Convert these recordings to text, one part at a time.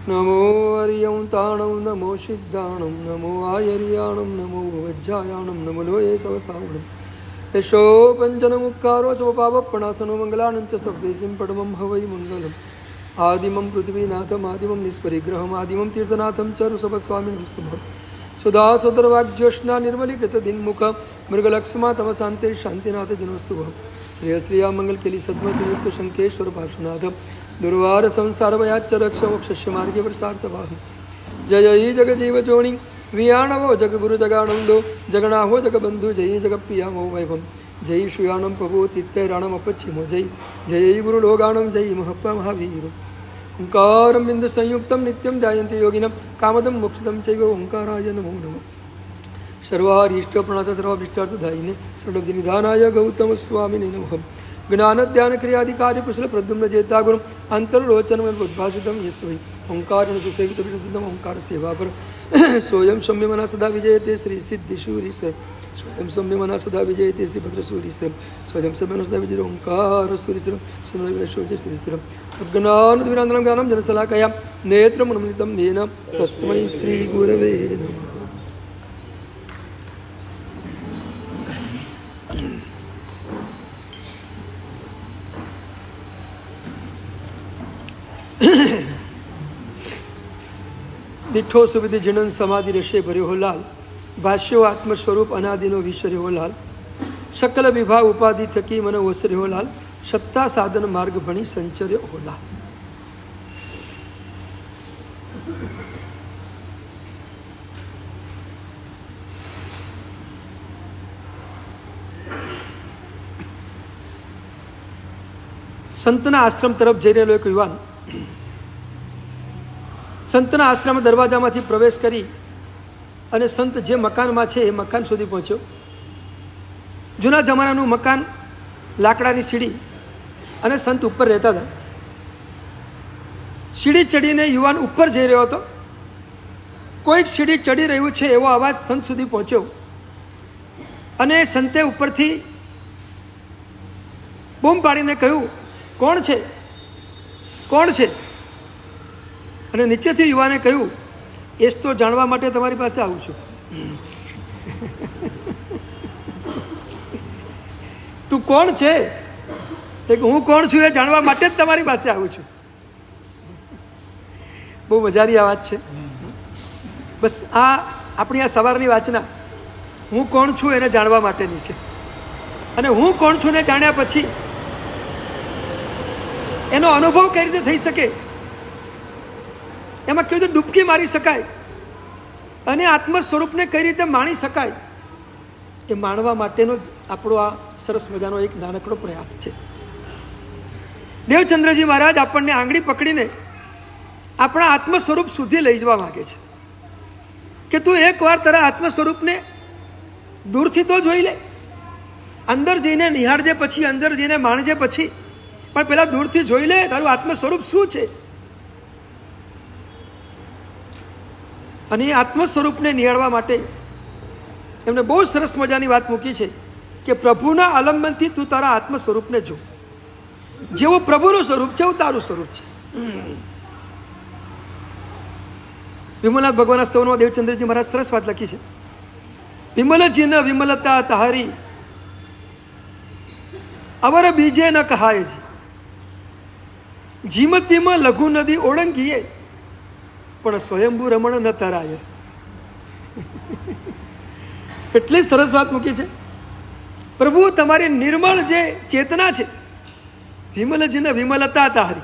નમો હરિયં તાણં નમો સિદ્ધાણં નમો આયર્યાણં નમો વજ્જાયાણં નમો લોયે સવસાવણં યશો પંચનમુક્કારો સ્વપાવપણાસનો મંગલાનંચ સર્વેસિં પડમં હવૈ મંગલમ આદિમં પૃથ્વીનાથમ આદિમં નિષ્પરિગ્રહમ આદિમં તીર્થનાથમ ચ ઋષભસ્વામિનં સ્તુભં સુધા સુદર્વાગ્જ્યોષ્ણા નિર્મલીકૃત દિન્મુખ મૃગલક્ષ્મા તમ શાંતિ શાંતિનાથ જનોસ્તુભ શ્રેય શ્રેયા મંગલ કેલી સદ્મ સંયુક્ત શંકેશ્વર પાર્શ્વનાથ દુર્વાર સંસાર વયાચ રક્ષ મોક્ષ માર્ગે પ્રસાર્થવાહ જય જય જગજીવ ચોણી વિયાણવો જગગુરુ જગાનંદો જગણાહો જગબંધુ જય જગપ્રિયામો વૈભમ જય શ્રીયાણમ પ્રભુ તિત્તૈરાણમ અપચ્છિમો જય જય ગુરુ લોગાણમ જય મહપ્પા મહાવીર ઓંકારમ બિંદુ સંયુક્તમ નિત્યમ જાયંતિ યોગિનમ કામદમ મોક્ષદમ ચૈવ ઓંકારાય નમો નમઃ સર્વારીષ્ટ પ્રણાત સર્વાભીષ્ટાર્થદાયિને સડબ્ધિ નિધાનાય ગૌતમ સ્વામિને નમઃ જ્ઞાન ધ્યાન ક્રિયાધિકાર્ય કુશલ પ્રદ્યુમ્ન જેતા ગુરુ અંતર્લોચનમ ઉદ્ભાષિતમ યસ્વૈ ઓંકારેણ સુસેવિત વિશુદ્ધમ ઓંકાર સેવા પર સોયમ સૌમ્યમના સદા વિજયતે શ્રી સિદ્ધિશૂરી સર સ્વયં સૌમ્યમના સદા વિજયતે શ્રી ભદ્રસૂરી સર સ્વયં સૌમ્યના સદા વિજય ઓંકાર સૂરી સર સુનૈવેશોજય શ્રી સર અજ્ઞાન દ્વિરાંતરમ જ્ઞાનમ જનશલાકયા નેત્રમનમિલિતમ યેન તસ્મૈ શ્રી ગુરવે નમઃ. દીઠો સુવિધિ જીણન સમાધિ રશે ભર્યો હો લાલ ભાષ્યો આત્મ સ્વરૂપ અનાદિનો વિસર્યો હો લાલ શકલ વિભાગ ઉપાધિ થકી મને ઓસર્યો હો લાલ સત્તા સાધન માર્ગ ભણી સંચર્યો હો લાલ. સંતના આશ્રમ તરફ જઈ રહેલો એક યુવાન સંતના આશ્રમ દરવાજામાંથી પ્રવેશ કરી અને સંત જે મકાનમાં છે એ મકાન સુધી પહોંચ્યો. જૂના જમાનાનું મકાન, લાકડાની સીડી, અને સંત ઉપર રહેતા હતા. સીડી ચડીને યુવાન ઉપર જઈ રહ્યો હતો. કોઈક સીડી ચડી રહ્યું છે એવો અવાજ સંત સુધી પહોંચ્યો અને સંતે ઉપરથી બૂમ પાડીને કહ્યું, કોણ છે, કોણ છે? અને નીચેથી યુવાને કહ્યું, એ જ તો જાણવા માટે તમારી પાસે આવું છું. તું કોણ છે? હું કોણ છું એ જાણવા માટે જ તમારી પાસે આવું છું. બહુ મજાની આ વાત છે. બસ આ આપણી આ સવારની વાંચના હું કોણ છું એને જાણવા માટેની છે. અને હું કોણ છું ને જાણ્યા પછી એનો અનુભવ કઈ રીતે થઈ શકે, એમાં કેવી રીતે ડૂબકી મારી શકાય અને આત્મ સ્વરૂપને કઈ રીતે માણી શકાય, એ માણવા માટેનો આપણો આ સરસ મજાનો એક નાનકડો પ્રયાસ છે. દેવચંદ્રજી મહારાજ આપણને આંગળી પકડીને આપણા આત્મ સ્વરૂપ સુધી લઈ જવા માંગે છે કે તું એકવાર તારા આત્મ સ્વરૂપને દૂરથી તો જોઈ લે, અંદર જઈને નિહાળજે, પછી અંદર જઈને માણજે પછી, પણ પેલા દૂરથી જોઈ લે તારું આત્મ સ્વરૂપ શું છે. અને એ આત્મ સ્વરૂપને નિહાળવા માટે એમને બહુ સરસ મજાની વાત મૂકી છે કે પ્રભુના આલંબનથી તું તારા આત્મ સ્વરૂપને જો. જેવું પ્રભુનું સ્વરૂપ છે એવું તારું સ્વરૂપ છે. વિમલનાથ ભગવાનના સ્તવનમાં દેવચંદ્રજી મહારાજ સરસ વાત લખી છે. વિમલજી ન વિમલતા તારી અવર બીજે ન કહાય જી, જીમતીમાં લઘુ નદી ઓળંગીએ પણ સ્વયંભૂ રમણ ન તરાય. એટલી સરસ વાત મૂકી છે. પ્રભુ તમારી નિર્મળ જે ચેતના છે, વિમલજીને વિમલતા તારી,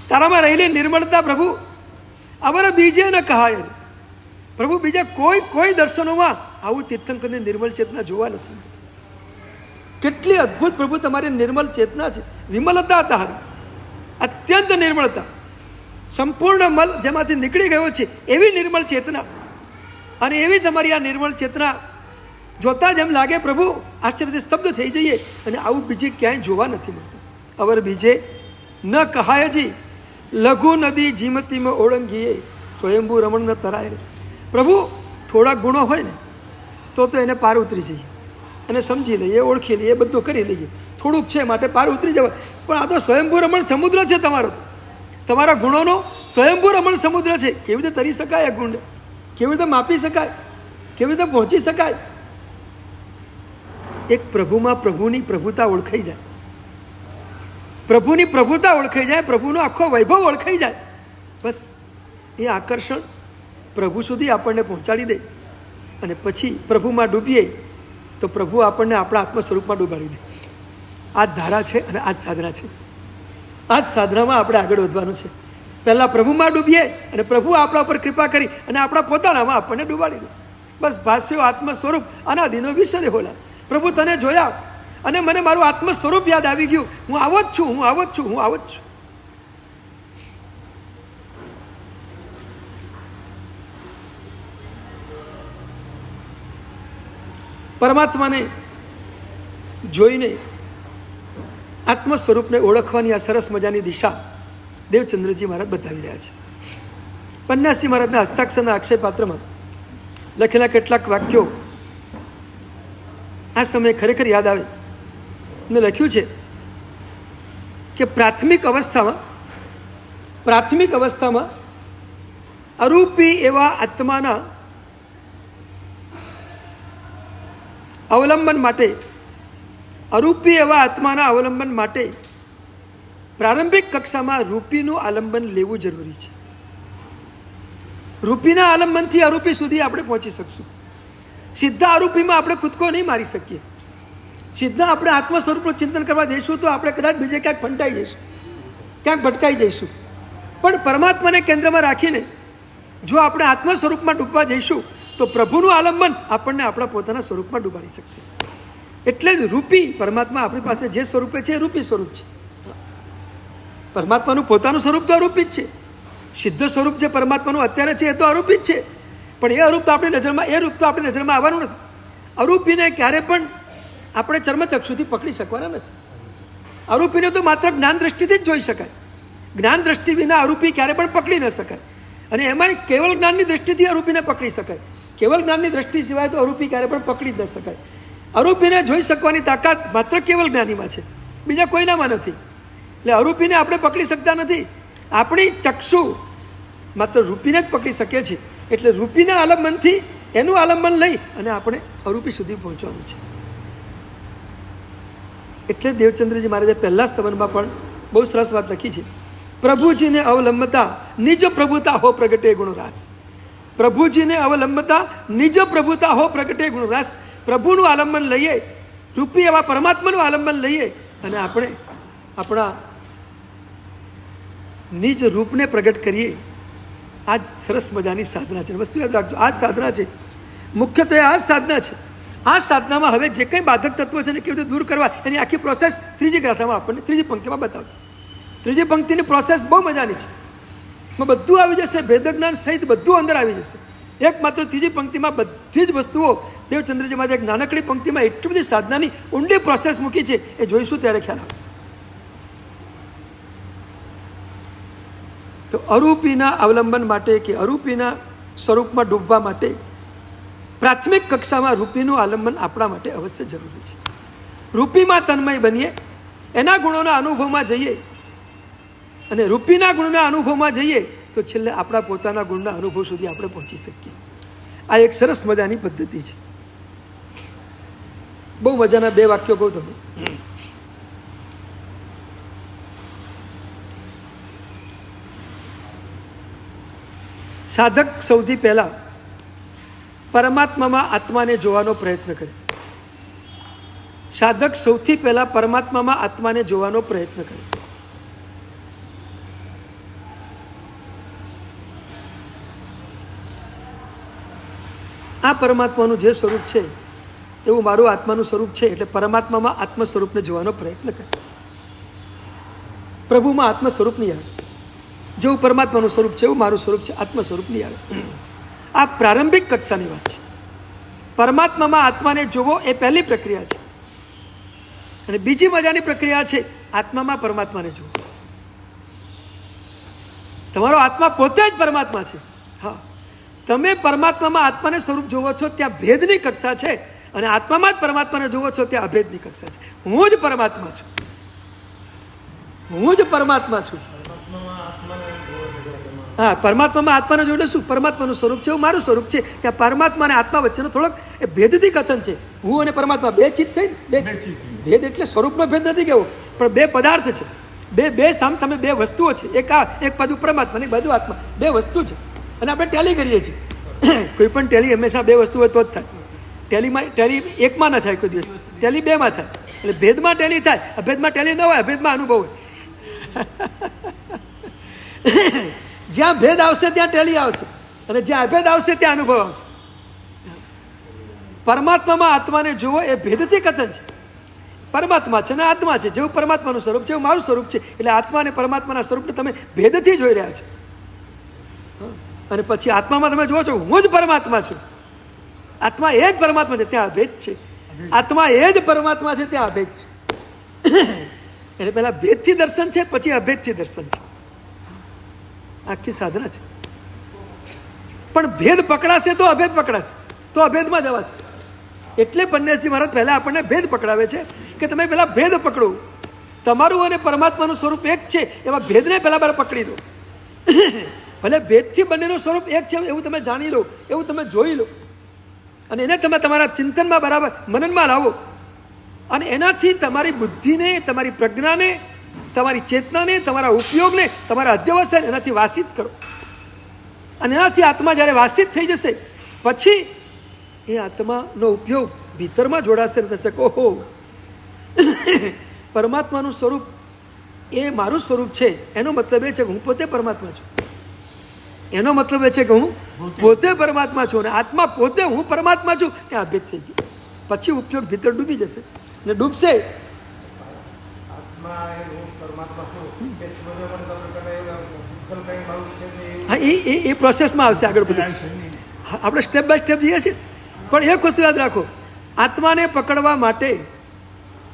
તારામાં રહેલી નિર્મળતા પ્રભુ અવર બીજે ન કહાય. પ્રભુ બીજા કોઈ દર્શનોમાં આવું તીર્થંકરની નિર્મળ ચેતના જોવા નથી. કેટલી અદ્ભુત પ્રભુ તમારી નિર્મળ ચેતના છે. વિમલતા તારી, અત્યંત નિર્મળતા, સંપૂર્ણ મલ જેમાંથી નીકળી ગયો છે એવી નિર્મળ ચેતના. અને એવી તમારી આ નિર્મળ ચેતના જોતા જ એમ લાગે પ્રભુ આશ્ચર્યથી સ્તબ્ધ થઈ જઈએ, અને આવું બીજે ક્યાંય જોવા નથી મળતું. અવર બીજે ન કહાયજી લઘુ નદી જીમતીમાં ઓળંગીએ સ્વયંભૂ રમણ ન તરાય. પ્રભુ થોડા ગુણો હોય ને તો એને પાર ઉતરી જઈએ અને સમજી લઈએ, ઓળખી લઈએ, બધું કરી લઈએ. થોડુંક છે માટે પાર ઉતરી જવાય, પણ આ તો સ્વયંભૂ રમણ સમુદ્ર છે તમારો. તમારા ગુણોનો સ્વયંભૂ રમણ સમુદ્ર છે. કેવી રીતે તરી શકાય? આ ગુણ કેવી રીતે માપી શકાય? કેવી રીતે પહોંચી શકાય? એક પ્રભુમાં પ્રભુની પ્રભુતા ઓળખાઈ જાય, પ્રભુની પ્રભુતા ઓળખાઈ જાય, પ્રભુનો આખો વૈભવ ઓળખાઈ જાય, બસ એ આકર્ષણ પ્રભુ સુધી આપણને પહોંચાડી દે. અને પછી પ્રભુમાં ડૂબીએ તો પ્રભુ આપણને આપણા આત્મ સ્વરૂપમાં ડૂબાડી દે. આ જ ધારા છે અને આ જ સાધના છે. આ જ સાધનામાં આપણે આગળ વધવાનું છે. પહેલાં પ્રભુમાં ડૂબીએ અને પ્રભુ આપણા ઉપર કૃપા કરી અને આપણા પોતાનામાં આપણને ડૂબાડી દે. બસ ભાષ્યો આત્મ સ્વરૂપ અનાદિનો વિષય હોલા. પ્રભુ તને જોયા અને મને મારું આત્મ સ્વરૂપ યાદ આવી ગયું. હું આવો જ છું, હું આવો જ છું, હું આવો જ છું. પરમાત્માને જોઈને આત્મ સ્વરૂપને ઓળખવાની આ સરસ મજાની દિશા દેવચંદ્રજી મહારાજ બતાવી રહ્યા છે. પન્યાસી મહારાજના હસ્તાક્ષરના અક્ષય પાત્રમાં લખેલા કેટલાક વાક્યો આ સમયે ખરેખર યાદ આવે. ને લખ્યું છે કે પ્રાથમિક અવસ્થામાં અરૂપી એવા આત્માના અવલંબન માટે પ્રારંભિક કક્ષામાં રૂપીનું આલંબન લેવું જરૂરી છે. રૂપીના આલંબનથી અરૂપી સુધી આપણે પહોંચી શકશું. સીધા અરૂપીમાં આપણે કૂદકો નહીં મારી શકીએ. સીધા આપણે આત્મ સ્વરૂપનું ચિંતન કરવા જઈશું તો આપણે કદાચ બીજે ક્યાંક ફંટાઈ જઈશું, ક્યાંક ભટકાઈ જઈશું. પણ પરમાત્માને કેન્દ્રમાં રાખીને જો આપણે આત્મ સ્વરૂપમાં ડૂબવા જઈશું તો પ્રભુનું આલંબન આપણને આપણા પોતાના સ્વરૂપમાં ડૂબાડી શકશે. એટલે જ રૂપી પરમાત્મા આપણી પાસે જે સ્વરૂપે છે એ રૂપી સ્વરૂપ છે. પરમાત્માનું પોતાનું સ્વરૂપ તો અરૂપી જ છે. સિદ્ધ સ્વરૂપ જે પરમાત્માનું અત્યારે છે એ તો અરૂપી જ છે. પણ એ રૂપ તો આપણી નજરમાં આવવાનું નથી. અરૂપીને ક્યારે પણ આપણે ચર્મચક્ષુથી પકડી શકવાના નથી. અરૂપીને તો માત્ર જ્ઞાન દ્રષ્ટિથી જ જોઈ શકાય. જ્ઞાન દ્રષ્ટિ વિના અરૂપી ક્યારે પણ પકડી ન શકાય. અને એમાં કેવળ જ્ઞાનની દ્રષ્ટિથી અરૂપીને પકડી શકાય. કેવળ જ્ઞાનની દ્રષ્ટિ સિવાય તો અરૂપી ક્યારે પણ પકડી જ ન શકાય. અરૂપીને જોઈ શકવાની તાકાત માત્ર કેવળ જ્ઞાનીમાં છે, બીજા કોઈનામાં નથી. એટલે અરૂપીને આપણે પકડી શકતા નથી. આપણી ચક્ષુ માત્ર રૂપીને જ પકડી શકીએ છીએ. એટલે રૂપીના આલંબનથી એનું આલંબન લઈ અને આપણે અરૂપી સુધી પહોંચવાનું છે. એટલે દેવચંદ્રજી મહારાજે પહેલા સ્તવનમાં પણ બહુ સરસ વાત લખી છે. પ્રભુજીને અવલંબતા નિજ પ્રભુતા હો પ્રગટે ગુણરાસ. પ્રભુજીને અવલંબતા નિજ પ્રભુતા હો પ્રગટે ગુણરાસ. પ્રભુનું આલંબન લઈએ, રૂપી એવા પરમાત્માનું આલંબન લઈએ અને આપણે આપણા નિજ રૂપને પ્રગટ કરીએ. આ જ સરસ મજાની સાધના છે. વસ્તુ યાદ રાખજો, આ જ સાધના છે. મુખ્યત્વે આ જ સાધના છે. આ સાધનામાં હવે જે કંઈ બાધક તત્વો છે ને કેવી રીતે દૂર કરવા એની આખી પ્રોસેસ ત્રીજી ગાથામાં આપણને ત્રીજી પંક્તિમાં બતાવશે. ત્રીજી પંક્તિની પ્રોસેસ બહુ મજાની છે. એમાં બધું આવી જશે, ભેદજ્ઞાન સહિત બધું અંદર આવી જશે. એકમાત્ર ત્રીજી પંક્તિમાં બધી જ વસ્તુઓ દેવચંદ્રજી મહારાજે એક નાનકડી પંક્તિમાં એટલી બધી સાધનાની ઊંડી પ્રોસેસ મૂકી છે, એ જોઈશું ત્યારે ખ્યાલ આવશે. તો અરૂપીના અવલંબન માટે કે અરૂપીના સ્વરૂપમાં ડૂબવા માટે પ્રાથમિક કક્ષામાં રૂપીનું આલંબન આપણા માટે અવશ્ય જરૂરી છે. રૂપીમાં તન્મય બનીએ, એના ગુણોના અનુભવમાં જઈએ અને રૂપીના ગુણના અનુભવમાં જઈએ તો છેલ્લે આપણા પોતાના ગુણના અનુભવ સુધી આપણે પહોંચી શકીએ. આ એક સરસ મજાની પદ્ધતિ છે. બહુ મજાના બે વાક્યો કહું તમે. સાધક સૌથી પહેલા પરમાત્મામાં આત્માને જોવાનો પ્રયત્ન કરે. સાધક સૌથી પહેલા પરમાત્મામાં આત્માને જોવાનો પ્રયત્ન કરે. આ પરમાત્માનું જે સ્વરૂપ છે એવું મારું આત્માનું સ્વરૂપ છે. એટલે પરમાત્મામાં આત્મ સ્વરૂપને જોવાનો પ્રયત્ન કરે. પ્રભુમાં આત્મ સ્વરૂપ નહીં આવે. જેવું પરમાત્માનું સ્વરૂપ છે એવું મારું સ્વરૂપ છે, આત્મ સ્વરૂપ નહીં આવે. આ પ્રારંભિક કક્ષાની વાત છે. પરમાત્મામાં આત્માને જોવો એ પહેલી પ્રક્રિયા છે. અને બીજી મજાની પ્રક્રિયા છે આત્મામાં પરમાત્માને જોવો. તમારો આત્મા પોતે જ પરમાત્મા છે. હા, તમે પરમાત્મામાં આત્માને સ્વરૂપ જોવો છો ત્યાં ભેદની કક્ષા છે, અને આત્મામાં જ પરમાત્માને જોવો છો ત્યાં અભેદની કક્ષા છે. હું જ પરમાત્મા છું, હું જ પરમાત્મા છું. હા, પરમાત્મામાં આત્માને જોડે શું? પરમાત્માનું સ્વરૂપ છે, એવું મારું સ્વરૂપ છે. ત્યાં પરમાત્મા અને આત્મા વચ્ચેનો થોડોક એ ભેદથી કથન છે. હું અને પરમાત્મા બે ચીજ થઈ, બે ભેદ એટલે સ્વરૂપનો ભેદ નથી કેવો, પણ બે પદાર્થ છે, બે સામે બે વસ્તુઓ છે. એક બાજુ પરમાત્મા ને બાજુ આત્મા, બે વસ્તુ છે. અને આપણે ટેલી કરીએ છીએ. કોઈ પણ ટેલી હંમેશા બે વસ્તુ હોય તો જ થાય. ટેલી એકમાં ના થાય કોઈ દિવસ, ટેલી બેમાં થાય. એટલે ભેદમાં ટેલી થાય, અભેદમાં ટેલી ન હોય, અભેદમાં અનુભવ હોય. જ્યાં ભેદ આવશે ત્યાં ટેલી આવશે, અને જ્યાં અભેદ આવશે ત્યાં અનુભવ આવશે. પરમાત્મામાં આત્માને જુઓ એ ભેદથી કથન છે. પરમાત્મા છે ને આત્મા છે, જેવું પરમાત્માનું સ્વરૂપ છે એવું મારું સ્વરૂપ છે. એટલે આત્મા અને પરમાત્માના સ્વરૂપને તમે ભેદથી જોઈ રહ્યા છો. અને પછી આત્મામાં તમે જુઓ છો હું જ પરમાત્મા છું, આત્મા એ જ પરમાત્મા છે, ત્યાં અભેદ છે. આત્મા એ જ પરમાત્મા છે, ત્યાં અભેદ છે. એટલે પહેલા ભેદથી દર્શન છે, પછી અભેદથી દર્શન છે. આખી સાધના છે. પણ ભેદ પકડાશે તો અભેદ પકડાશે, તો અભેદમાં જવાશે. એટલે પન્નેશજી મહારાજ પહેલા આપણને ભેદ પકડાવે છે કે તમે પહેલા ભેદ પકડો. તમારું અને પરમાત્માનું સ્વરૂપ એક છે, એવા ભેદને પહેલા બરાબર પકડી લો. ભલે ભેદથી બંનેનું સ્વરૂપ એક છે એવું તમે જાણી લો, એવું તમે જોઈ લો, અને એને તમે તમારા ચિંતનમાં બરાબર મનનમાં લાવો. અને એનાથી તમારી બુદ્ધિને, તમારી પ્રજ્ઞાને, તમારી ચેતનાને, તમારા ઉપયોગને, તમારા અધ્યવસાયને એનાથી વાસિત કરો. અને એનાથી આત્મા જ્યારે વાસિત થઈ જશે પછી એ આત્માનો ઉપયોગ ભીતરમાં જોડાશે ને થશે. ઓહો, પરમાત્માનું સ્વરૂપ એ મારું સ્વરૂપ છે. એનો મતલબ એ છે કે હું પોતે પરમાત્મા છું. એનો મતલબ એ છે કે હું પોતે પરમાત્મા છું, અને આત્મા પોતે હું પરમાત્મા છું, ત્યાં અભેદ થઈ ગયું. પછી ઉપયોગ ભીતર ડૂબી જશે, ને ડૂબશે. હા, એ પ્રોસેસમાં આવશે આગળ બધું. આપણે સ્ટેપ બાય સ્ટેપ જઈએ છીએ. પણ એક વસ્તુ યાદ રાખો, આત્માને પકડવા માટે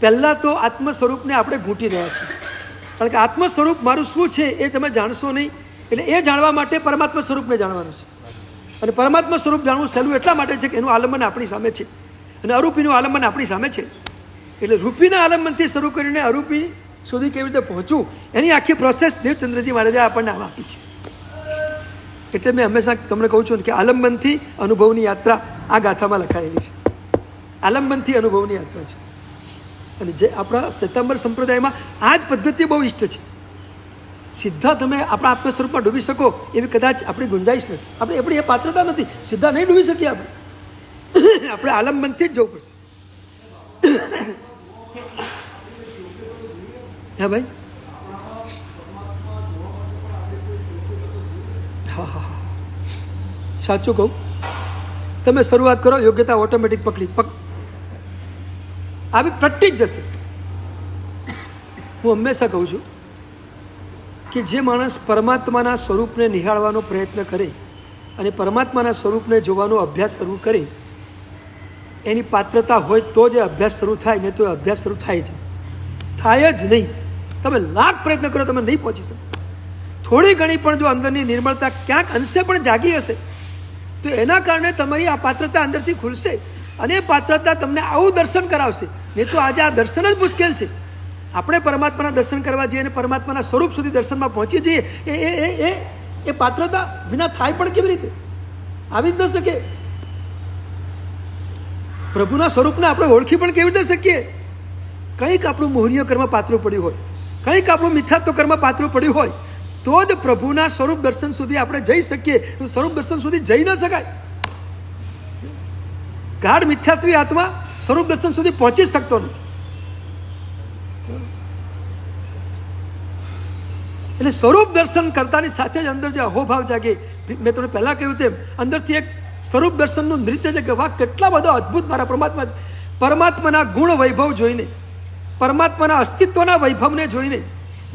પહેલાં તો આત્મ સ્વરૂપને આપણે ઘૂંટી રહ્યા છીએ. કારણ કે આત્મ સ્વરૂપ મારું શું છે એ તમે જાણશો નહીં. એટલે એ જાણવા માટે પરમાત્મા સ્વરૂપને જાણવાનું છે. અને પરમાત્મા સ્વરૂપ જાણવું સહેલું એટલા માટે છે કે એનું આલંબન આપણી સામે છે, અને અરૂપીનું આલંબન આપણી સામે છે. એટલે રૂપીના આલંબનથી શરૂ કરીને અરૂપી સુધી કેવી રીતે પહોંચવું, એની આખી પ્રોસેસ દેવચંદ્રજી મહારાજે આપણને આમ આપી છે. એટલે મેં હંમેશા તમને કહું છું કે આલંબનથી અનુભવની યાત્રા આ ગાથામાં લખાયેલી છે. આલંબનથી અનુભવની યાત્રા છે. અને જે આપણા શ્વેતાંબર સંપ્રદાયમાં આ જ પદ્ધતિ બહુ ઇષ્ટ છે. સીધા તમે આપણા આત્મ સ્વરૂપમાં ડૂબી શકો એવી કદાચ આપણી ગુંજાઈશ નથી. આપણે આપણી એ પાત્રતા નથી, સીધા નહીં ડૂબી શકીએ આપણે. આપણે આલંબનથી જ જવું પડશે. હા ભાઈ, હા હા હા, સાચું કહું. તમે શરૂઆત કરો, યોગ્યતા ઓટોમેટિક આવી પ્રગટી જ જશે. હું હંમેશા કહું છું કે જે માણસ પરમાત્માના સ્વરૂપને નિહાળવાનો પ્રયત્ન કરે અને પરમાત્માના સ્વરૂપને જોવાનો અભ્યાસ શરૂ કરે, એની પાત્રતા હોય તો જ અભ્યાસ શરૂ થાય, ને તો અભ્યાસ શરૂ થાય જ નહીં. તમે લાખ પ્રયત્ન કરો, તમે નહીં પહોંચી શકો. થોડી ઘણી પણ જો અંદરની નિર્મળતા ક્યાંક અંશે પણ જાગી હશે તો એના કારણે તમારી આ પાત્રતા અંદરથી ખુલશે, અને એ પાત્રતા તમને આવું દર્શન કરાવશે. નહીં તો આજે આ દર્શન જ મુશ્કેલ છે. આપણે પરમાત્માના દર્શન કરવા જઈએ અને પરમાત્માના સ્વરૂપ સુધી દર્શનમાં પહોંચી જઈએ, એ પાત્રતા વિના થાય પણ કેવી રીતે? આવી જ ન શકે. પ્રભુના સ્વરૂપને આપણે ઓળખી પણ કેવી રીતે શકીએ? કંઈક આપણું મોહનીય કર્મ પાતળું પડ્યું હોય, કંઈક આપણું મિથ્યાત્વ કર્મ પાતળું પડ્યું હોય તો જ પ્રભુના સ્વરૂપ દર્શન સુધી આપણે જઈ શકીએ. સ્વરૂપ દર્શન સુધી જઈ ન શકાય. ગાઢ મિથ્યાત્વી આત્મા સ્વરૂપ દર્શન સુધી પહોંચી શકતો નથી. એટલે સ્વરૂપ દર્શન કરતાની સાથે જ અંદર જે અહોભાવ જાગે, મેં તમને પહેલા કહ્યું તેમ અંદરથી એક સ્વરૂપ દર્શનનું નૃત્ય છે કે વાહ, કેટલા બધો અદ્ભુત મારા પરમાત્મા છે. પરમાત્માના ગુણ વૈભવ જોઈને, પરમાત્માના અસ્તિત્વના વૈભવને જોઈને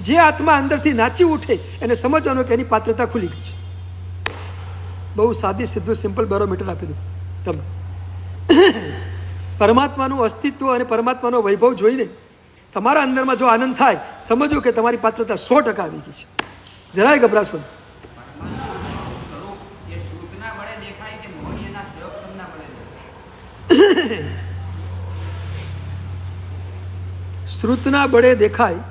જે આત્મા અંદરથી નાચી ઉઠે એને સમજવાનું કે એની પાત્રતા ખુલી ગઈ છે. બહુ સાદી સીધું સિમ્પલ બેરોમીટર આપી દઉં તમને. પરમાત્માનું અસ્તિત્વ અને પરમાત્માનો વૈભવ જોઈને તમારા અંદરમાં જો આનંદ થાય, સમજો કે તમારી પાત્રતા 100% આવી ગઈ છે. જરાય ગભરાશો. શ્રુતના બળે દેખાય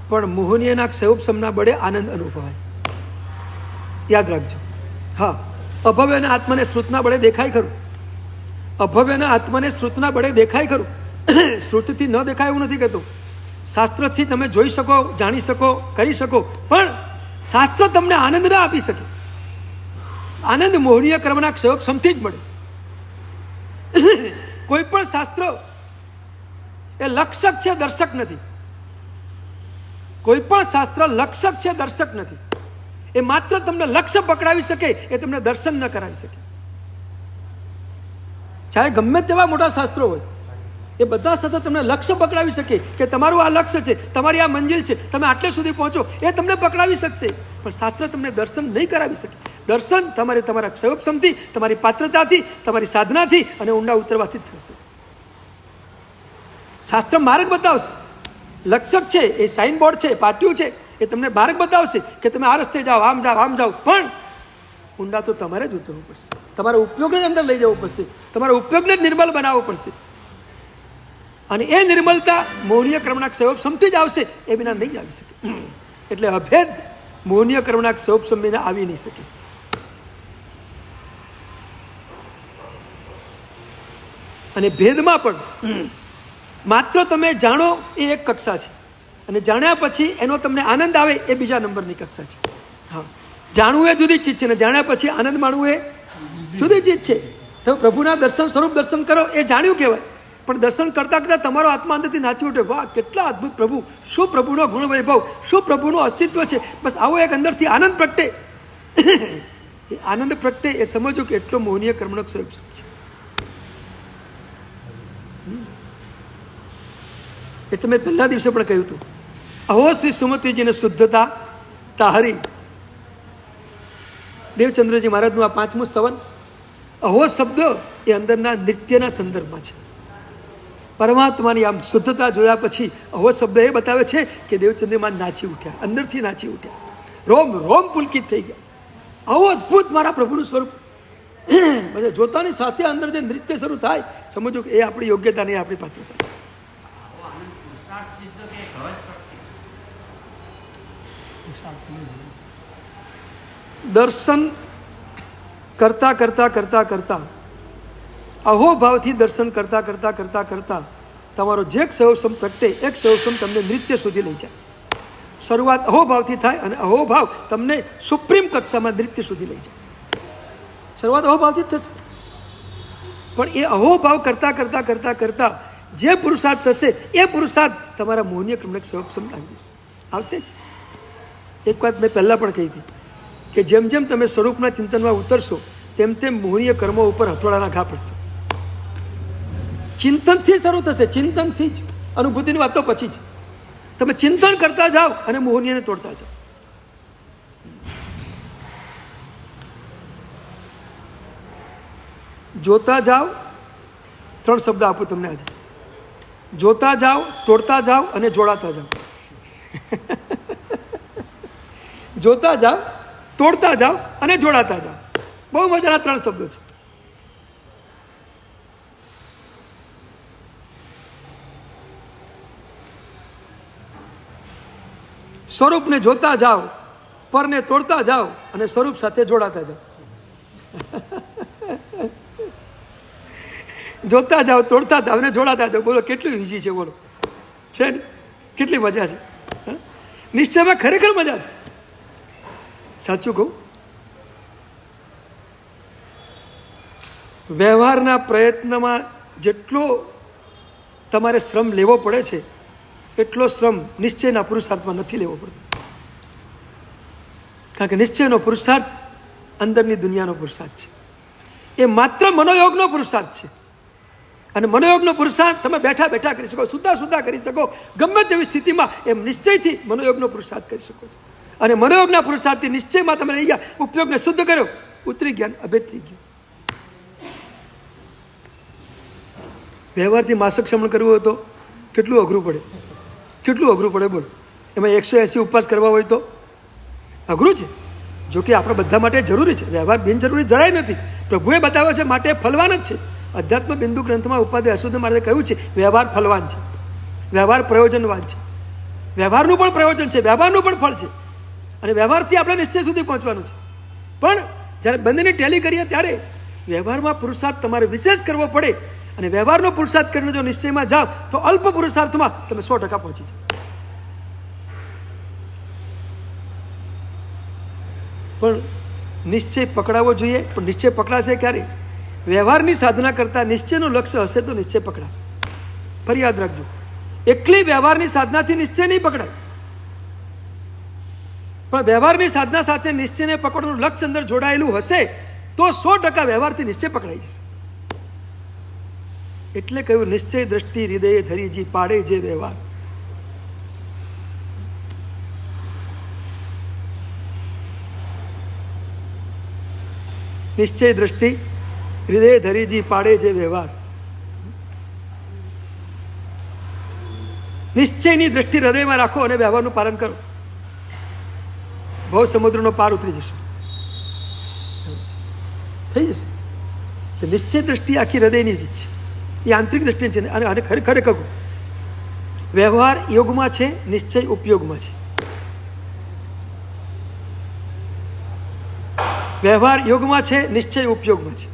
પણ મોહનીયના ક્ષયોપશમના બળે આનંદ અનુભવાય. યાદ રાખજો. હા, અભવ્યના આત્માને શ્રુતના બળે દેખાય ખરું. અભવ્યના આત્માને શ્રુતના બળે દેખાય ખરું. શ્રુતથી ન દેખાય એવું નથી કહેતો. શાસ્ત્રથી તમે જોઈ શકો, જાણી શકો, કરી શકો, પણ શાસ્ત્ર તમને આનંદ ના આપી શકે. આનંદ મોહનીય કર્મના ક્ષયોપશમથી જ મળે. કોઈ પણ શાસ્ત્ર એ લક્ષક છે, દર્શક નથી. કોઈ પણ શાસ્ત્ર લક્ષક છે, દર્શક નથી. એ માત્ર તમને લક્ષ્ય પકડાવી શકે, એ તમને દર્શન ન કરાવી શકે. ચાહે ગમે તેવા મોટા શાસ્ત્રો હોય, એ બધા સાથે તમને લક્ષ્ય પકડાવી શકે કે તમારું આ લક્ષ્ય છે, તમારી આ મંજિલ છે, તમે આટલે સુધી પહોંચો, એ તમને પકડાવી શકશે. પણ શાસ્ત્ર તમને દર્શન નહીં કરાવી શકે. દર્શન તમારે તમારા ક્ષયોપશમથી, તમારી પાત્રતાથી, તમારી સાધનાથી અને ઊંડા ઉતરવાથી જ થશે. શાસ્ત્ર માર્ગ બતાવશે. લક્ષક છે, એ સાઇન બોર્ડ છે, પાટિયું છે, એ તમને માર્ગ બતાવશે કે તમે આ રસ્તે જાઓ, આમ જાઓ, આમ જાઓ. પણ ઊંડા તો તમારે જ ઉતરવું પડશે. તમારા ઉપયોગને જ અંદર લઈ જવું પડશે. તમારા ઉપયોગને જ નિર્મલ બનાવવો પડશે. અને એ નિર્મલતા મોહનીય કર્મના ક્ષયોપશમથી જ આવશે, એ વિના નહીં આવી શકે. એટલે અભેદ મોહનીય કર્મના ક્ષયોપશમ વિના આવી નહીં શકે. અને ભેદમાં પણ માત્ર તમે જાણો એ એક કક્ષા છે, અને જાણ્યા પછી એનો તમને આનંદ આવે એ બીજા નંબરની કક્ષા છે. હા, જાણવું એ જુદી ચીજ છે, ને જાણ્યા પછી આનંદ માણવું એ જુદી ચીજ છે. તમે પ્રભુના દર્શન સ્વરૂપ દર્શન કરો એ જાણ્યું કહેવાય. પણ દર્શન કરતા કરતા તમારો આત્મા અંદરથી નાચી ઉઠે, વાહ કેટલા અદભુત પ્રભુ, શું પ્રભુનો ગુણ વૈભવ, શું પ્રભુનું અસ્તિત્વ છે. બસ આવો એક અંદરથી આનંદ પ્રગટે. એ આનંદ પ્રગટે એ સમજો કે એટલો મોહનીય કર્મનો ક્ષયોપશમ છે. એટલે મેં પહેલા દિવસે પણ કહ્યું હતું, અહો શ્રી સુમતિજીને શુદ્ધતા તાહરી. દેવચંદ્રજી મહારાજનું આ 5મું સ્તવન. અહો શબ્દ એ અંદરના નૃત્યના સંદર્ભમાં છે. પરમાત્માની આમ શુદ્ધતા જોયા પછી અહો શબ્દ એ બતાવે છે કે દેવચંદ્રમાં નાચી ઉઠ્યા, અંદરથી નાચી ઉઠ્યા, રોમ રોમ પુલકિત થઈ ગયા. આવો અદભુત મારા પ્રભુનું સ્વરૂપ. જોતાની સાથે અંદર જે નૃત્ય શરૂ થાય, સમજો કે એ આપણી યોગ્યતા નહીં, આપણી પાત્રતા છે. દર્શન કરતા કરતા કરતા કરતા અહોભાવથી દર્શન કરતા કરતા કરતા કરતા તમારો જે ક્ષયોપશમ પ્રગટે એ ક્ષયોપશમ તમને નૃત્ય સુધી લઈ જાય. શરૂઆત અહોભાવથી થાય અને અહોભાવ તમને સુપ્રીમ કક્ષામાં નૃત્ય સુધી લઈ જાય. શરૂઆત અહોભાવથી જ થશે, પણ એ અહોભાવ કરતા કરતા કરતા કરતા જે પુરુષાર્થ થશે એ પુરુષાર્થ તમારા મોહનીય ક્રમને ક્ષયોપશમ લાવી દેશે, આવશે જ. એક વાત મેં પહેલાં પણ કહી હતી કે જેમ જેમ તમે સ્વરૂપના ચિંતનમાં ઉતરશો તેમ તેમ મોહનીય કર્મો ઉપર હથોડાના ઘા પડશે. ચિંતનથી શરૂ થશે, ચિંતનથી જ. અનુભૂતિની વાત તો પછી જ. તમે ચિંતન કરતા જાઓ અને મોહનીયને તોડતા જાઓ. જોતા જાઓ, 3 શબ્દ આપું તમને આજે. જોતા જાઓ, તોડતા જાઓ અને જોડાતા જાઓ. જોતા જાઓ, તોડતા જાઓ અને જોડાતા જાઓ. બહુ મજાના 3 શબ્દો છે. સ્વરૂપને જોતા જાઓ, પરને તોડતા જાઓ અને સ્વરૂપ સાથે જોડાતા જાઓ. જોતા જાઓ, તોડતા જાઓ અને જોડાતા જાઓ. બોલો કેટલું ઈઝી છે, બોલો છે ને? કેટલી મજા છે. નિશ્ચયમાં ખરેખર મજા છે. સાચું કહું, વ્યવહારના પ્રયત્નમાં જેટલો તમારે શ્રમ લેવો પડે છે એટલો શ્રમ નિશ્ચયના પુરુષાર્થમાં નથી લેવો પડતો. કારણ કે નિશ્ચયનો પુરુષાર્થ અંદરની દુનિયાનો પુરુષાર્થ છે. એ માત્ર મનોયોગનો પુરુષાર્થ છે. અને મનોયોગનો પુરુષાર્થ તમે બેઠા બેઠા કરી શકો, સુતા સુતા કરી શકો, ગમે તેવી સ્થિતિમાં એમ નિશ્ચયથી મનોયોગનો પુરુષાર્થ કરી શકો છો. અને મનોયોગના પુરુષાર્થથી નિશ્ચયમાં તમે લઈ ગયા, ઉપયોગને શુદ્ધ કર્યો, ઉતરી ગયા, અભેદ થઈ ગયું. વ્યવહારથી માસક શમન કરવું હોય તો કેટલું અઘરું પડે, કેટલું અઘરું પડે બોલો. એમાં 180 ઉપવાસ કરવા હોય તો અઘરું છે. જો કે આપણે બધા માટે જરૂરી છે, વ્યવહાર બિનજરૂરી જરાય નથી. પ્રભુએ બતાવે છે માટે ફલવાન જ છે. અધ્યાત્મ બિંદુ ગ્રંથમાં ઉપાધ્યાય અશુદ્ધ મહારાજે કહ્યું છે વ્યવહાર ફલવાન છે, વ્યવહાર પ્રયોજનવાન છે. વ્યવહારનું પણ પ્રયોજન છે, વ્યવહારનું પણ ફળ છે. અને વ્યવહારથી આપણે નિશ્ચય સુધી પહોંચવાનું છે. પણ જ્યારે બંનેને ટેલી કરીએ ત્યારે વ્યવહારમાં પુરુષાર્થ તમારે વિશેષ કરવો પડે, અને વ્યવહારનો પુરુષાર્થ કરીને જો નિશ્ચયમાં જાઓ તો અલ્પ પુરુષાર્થમાં તમે 100% પહોંચી જાઓ. પણ નિશ્ચય પકડાવવો જોઈએ. પણ નિશ્ચય પકડાશે ક્યારે? વ્યવહારની સાધના કરતા નિશ્ચયનું લક્ષ્ય હશે તો નિશ્ચય પકડાશે. ફરી યાદ રાખજો, એકલી વ્યવહારની સાધનાથી નિશ્ચય નહીં પકડાય, પણ વ્યવહારની સાધના સાથે નિશ્ચયને પકડવાનું લક્ષ્ય અંદર જોડાયેલું હશે તો 100% વ્યવહારથી નિશ્ચય પકડાઈ જશે. એટલે કહ્યું નિશ્ચય દ્રષ્ટિ હૃદય ધરીજી પાડે જે વ્યવહાર. નિશ્ચય દ્રષ્ટિ હૃદય ધરીજી પાડે જે વ્યવહાર. નિશ્ચયની દ્રષ્ટિ હૃદયમાં રાખો અને વ્યવહારનું પાલન કરો. ભવ સમુદ્રનો પાર ઉતરી જશે, થઈ જશે. નિશ્ચય દ્રષ્ટિ આખી હૃદયની જ છે, એ આંતરિક દ્રષ્ટિ છે. અને ખરેખર કહું, વ્યવહાર યોગમાં છે, નિશ્ચય ઉપયોગમાં છે. વ્યવહાર યોગમાં છે, નિશ્ચય ઉપયોગમાં છે.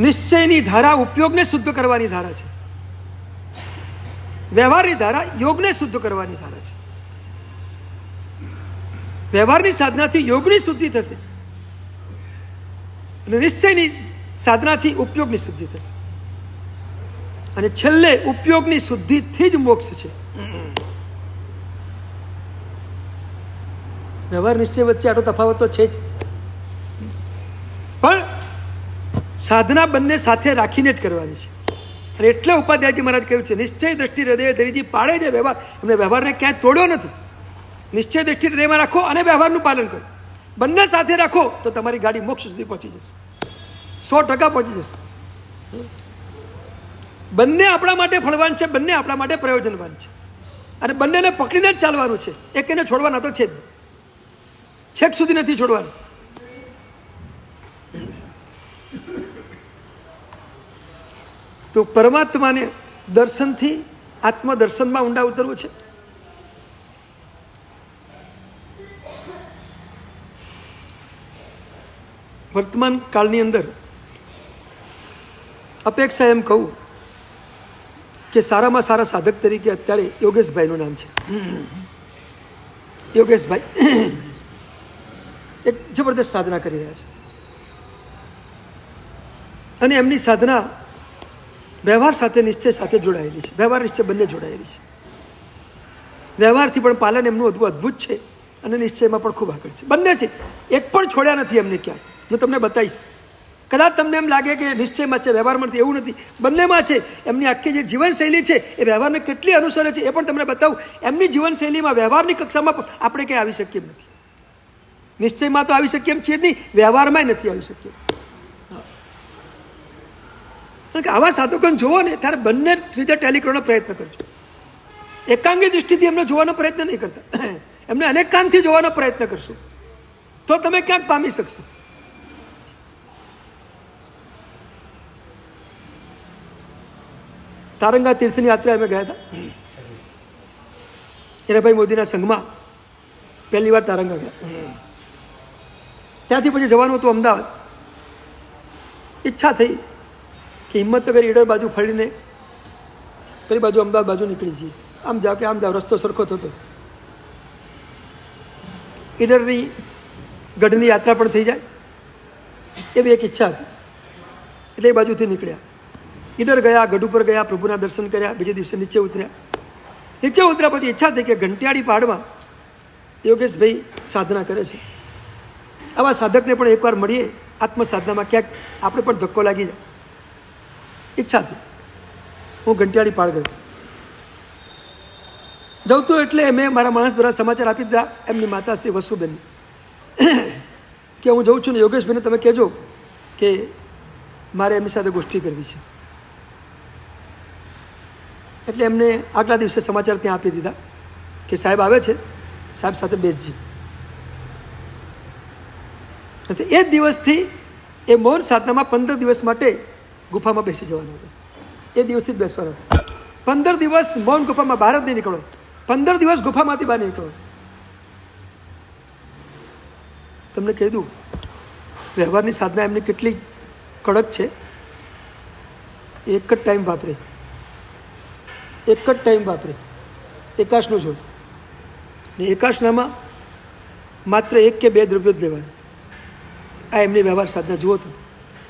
નિશ્ચયની ધારા ઉપયોગને શુદ્ધ કરવાની ધારા છે, વ્યવહારની ધારા યોગને શુદ્ધ કરવાની ધારા છે. વ્યવહારની સાધનાથી યોગની શુદ્ધિ થશે અને નિશ્ચયની સાધનાથી ઉપયોગની શુદ્ધિ થશે, અને છેલ્લે ઉપયોગની શુદ્ધિથી જ મોક્ષ છે. વ્યવહાર નિશ્ચય વચ્ચે આટલો તફાવત તો છે જ, પણ સાધના બંને સાથે રાખીને જ કરવાની છે. અને એટલે ઉપાધ્યાયજી મહારાજ કહ્યું છે નિશ્ચય દ્રષ્ટિ હૃદય ધરીજી પાડે છે વ્યવહાર. એમને વ્યવહારને ક્યાંય તોડ્યો નથી. નિશ્ચય દ્રષ્ટિ હૃદયમાં રાખો અને વ્યવહારનું પાલન કરો. બંને સાથે રાખો તો તમારી ગાડી મોક્ષ સુધી પહોંચી જશે, 100% પહોંચી જશે. બંને આપણા માટે ફળવાન છે, બંને આપણા માટે પ્રયોજનવાન છે, અને બંનેને પકડીને જ ચાલવાનું છે. એકને છોડવાના તો છે જ, છેક સુધી નથી છોડવાનું. તો પરમાત્માને દર્શનથી આત્મદર્શનમાં ઊંડા ઉતરવું છે. વર્તમાન કાળની અંદર અપેક્ષા એમ કહું કે સારામાં સારા સાધક તરીકે અત્યારે યોગેશભાઈનું નામ છે. યોગેશભાઈ એક જબરદસ્ત સાધના કરી રહ્યા છે, અને એમની સાધના વ્યવહાર સાથે નિશ્ચય સાથે જોડાયેલી છે. વ્યવહાર નિશ્ચય બંને જોડાયેલી છે. વ્યવહારથી પણ પાલન એમનું અદ્ભુત છે, અને નિશ્ચયમાં પણ ખૂબ આગળ છે. બંને છે, એક પણ છોડ્યા નથી એમને ક્યાં. હું તમને બતાવીશ. કદાચ તમને એમ લાગે કે નિશ્ચયમાં છે, વ્યવહારમાં નથી, એવું નથી. બંનેમાં છે. એમની આખી જે જીવનશૈલી છે એ વ્યવહારને કેટલી અનુસરે છે એ પણ તમને બતાવું. એમની જીવનશૈલીમાં વ્યવહારની કક્ષામાં પણ આપણે ક્યાંય આવી શકીએ એમ નથી. નિશ્ચયમાં તો આવી શકીએ એમ છીએ જ નહીં, વ્યવહારમાં નથી આવી શકીએ. કારણ કે આવા સાધકોને જોવો ને ત્યારે બંને રીતે ટેલી કરવાનો પ્રયત્ન કરજો. એકાંગી દૃષ્ટિથી એમને જોવાનો પ્રયત્ન નહીં કરતા, એમને અનેક કાનથી જોવાનો પ્રયત્ન કરશો તો તમે ક્યાંક પામી શકશો. તારંગા તીર્થની યાત્રા અમે ગયા હતા. હીરાભાઈ મોદીના સંઘમાં પહેલી વાર તારંગા ગયા. ત્યાંથી પછી જવાનું હતું અમદાવાદ. ઈચ્છા થઈ કે હિંમતનગર ઈડર બાજુ ફરીને પેલી બાજુ અમદાવાદ બાજુ નીકળી જઈએ. આમ જાવ કે આમ જાવ, રસ્તો સરખો થતો. ઈડરની ગઢની યાત્રા પણ થઈ જાય એવી એક ઈચ્છા હતી, એટલે એ બાજુથી નીકળ્યા. ઈડર ગયા, ગઢ ઉપર ગયા, પ્રભુના દર્શન કર્યા. બીજે દિવસે નીચે ઉતર્યા. નીચે ઉતર્યા પછી ઈચ્છા થઈ કે ઘંટિયાળી પહાડમાં યોગેશભાઈ સાધના કરે છે. આવા સાધકને પણ એકવાર મળીએ, આત્મ સાધનામાં ક્યાંક આપણે પણ ધક્કો લાગી જાય. ઈચ્છા થઈ. હું ઘંટિયાળી પહાડ ગયો. જઉં તો એટલે મેં મારા માણસ દ્વારા સમાચાર આપી દીધા એમની માતા શ્રી વસુબેન કે હું જઉં છું ને યોગેશભાઈને તમે કહેજો કે મારે એમની સાથે ગોષ્ઠી કરવી છે. એટલે એમને આગલા દિવસે સમાચાર ત્યાં આપી દીધા કે સાહેબ આવે છે, સાહેબ સાથે બેસજી. એ જ દિવસથી એ મૌન સાધનામાં 15 દિવસ માટે ગુફામાં બેસી જવાનું હતું. એ દિવસથી જ બેસવાનું હતું. 15 દિવસ મૌન ગુફામાં બહાર જ નહીં નીકળો, 15 દિવસ ગુફામાંથી બહાર નીકળો. તમને કહી દઉં, વ્યવહારની સાધના એમની કેટલી કડક છે. એક જ ટાઈમ વાપરે, એક જ ટાઈમ વાપરે, એકાશનું છોડ ને એકાશનામાં માત્ર 1 કે 2 દ્રવ્યો જ લેવાના. આ એમની વ્યવહાર સાધના જુઓ તો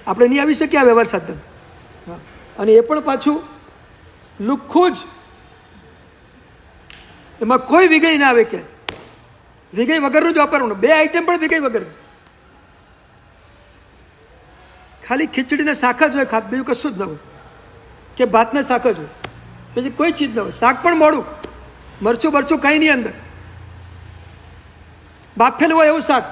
આપણે નહીં આવી શકીએ આ વ્યવહાર સાધના. હા, અને એ પણ પાછું લુખ્ખું જ, એમાં કોઈ વિગય ના આવે. કે વિગય વગરનું જ વાપરવાનું, 2 આઈટમ પણ વિગય વગર, ખાલી ખીચડીને શાક જ હોય, બીજું કશું જ ન હોય, કે ભાતને શાક જ હોય, પછી કોઈ ચીજ ન હોય. શાક પણ મોડું, મરચું બરચું કંઈ નહીં અંદર, બાફેલું હોય એવું શાક,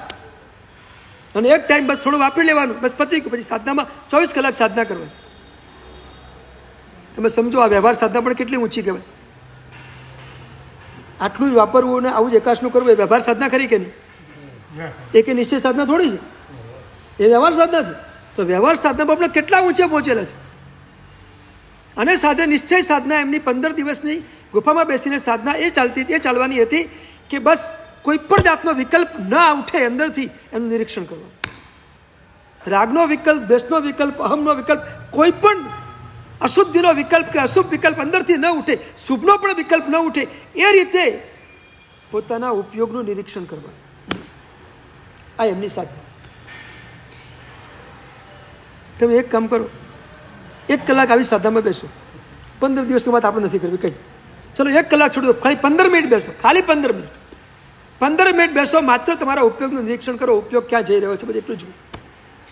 અને એક ટાઈમ બસ થોડું વાપરી લેવાનું, બસ પતી ગયું. પછી સાધનામાં 24 કલાક સાધના કરવાની. તમે સમજો આ વ્યવહાર સાધના પણ કેટલી ઊંચી કહેવાય. આટલું જ વાપરવું અને આવું જ એકાશનું કરવું એ વ્યવહાર સાધના ખરી કે નહીં? એ કે નિશ્ચય સાધના થોડી છે, એ વ્યવહાર સાધના છે. તો વ્યવહાર સાધનામાં આપણે કેટલા ઊંચે પહોંચેલા છે. અને સાથે નિશ્ચય સાધના એમની 15 દિવસની ગુફામાં બેસીને સાધના એ ચાલવાની હતી કે બસ કોઈ પણ જાતનો વિકલ્પ ના ઉઠે અંદરથી એનું નિરીક્ષણ કરવું. રાગનો વિકલ્પ, દ્વેષનો વિકલ્પ, અહમનો વિકલ્પ, કોઈ પણ અશુદ્ધિનો વિકલ્પ કે અશુભ વિકલ્પ અંદરથી ન ઉઠે, શુભનો પણ વિકલ્પ ન ઉઠે, એ રીતે પોતાના ઉપયોગનું નિરીક્ષણ કરવા. આ એમની સાધના. તમે એક કામ કરો, 1 કલાક આવી સાધનામાં બેસો. 15 દિવસની વાત આપણે નથી કરવી કઈ. ચલો 1 કલાક છોડી દો, ખાલી 15 મિનિટ બેસો, ખાલી 15 મિનિટ. 15 મિનિટ બેસો, માત્ર તમારા ઉપયોગનું નિરીક્ષણ કરો. ઉપયોગ ક્યાં જઈ રહ્યો છે, બધું એટલું જુઓ.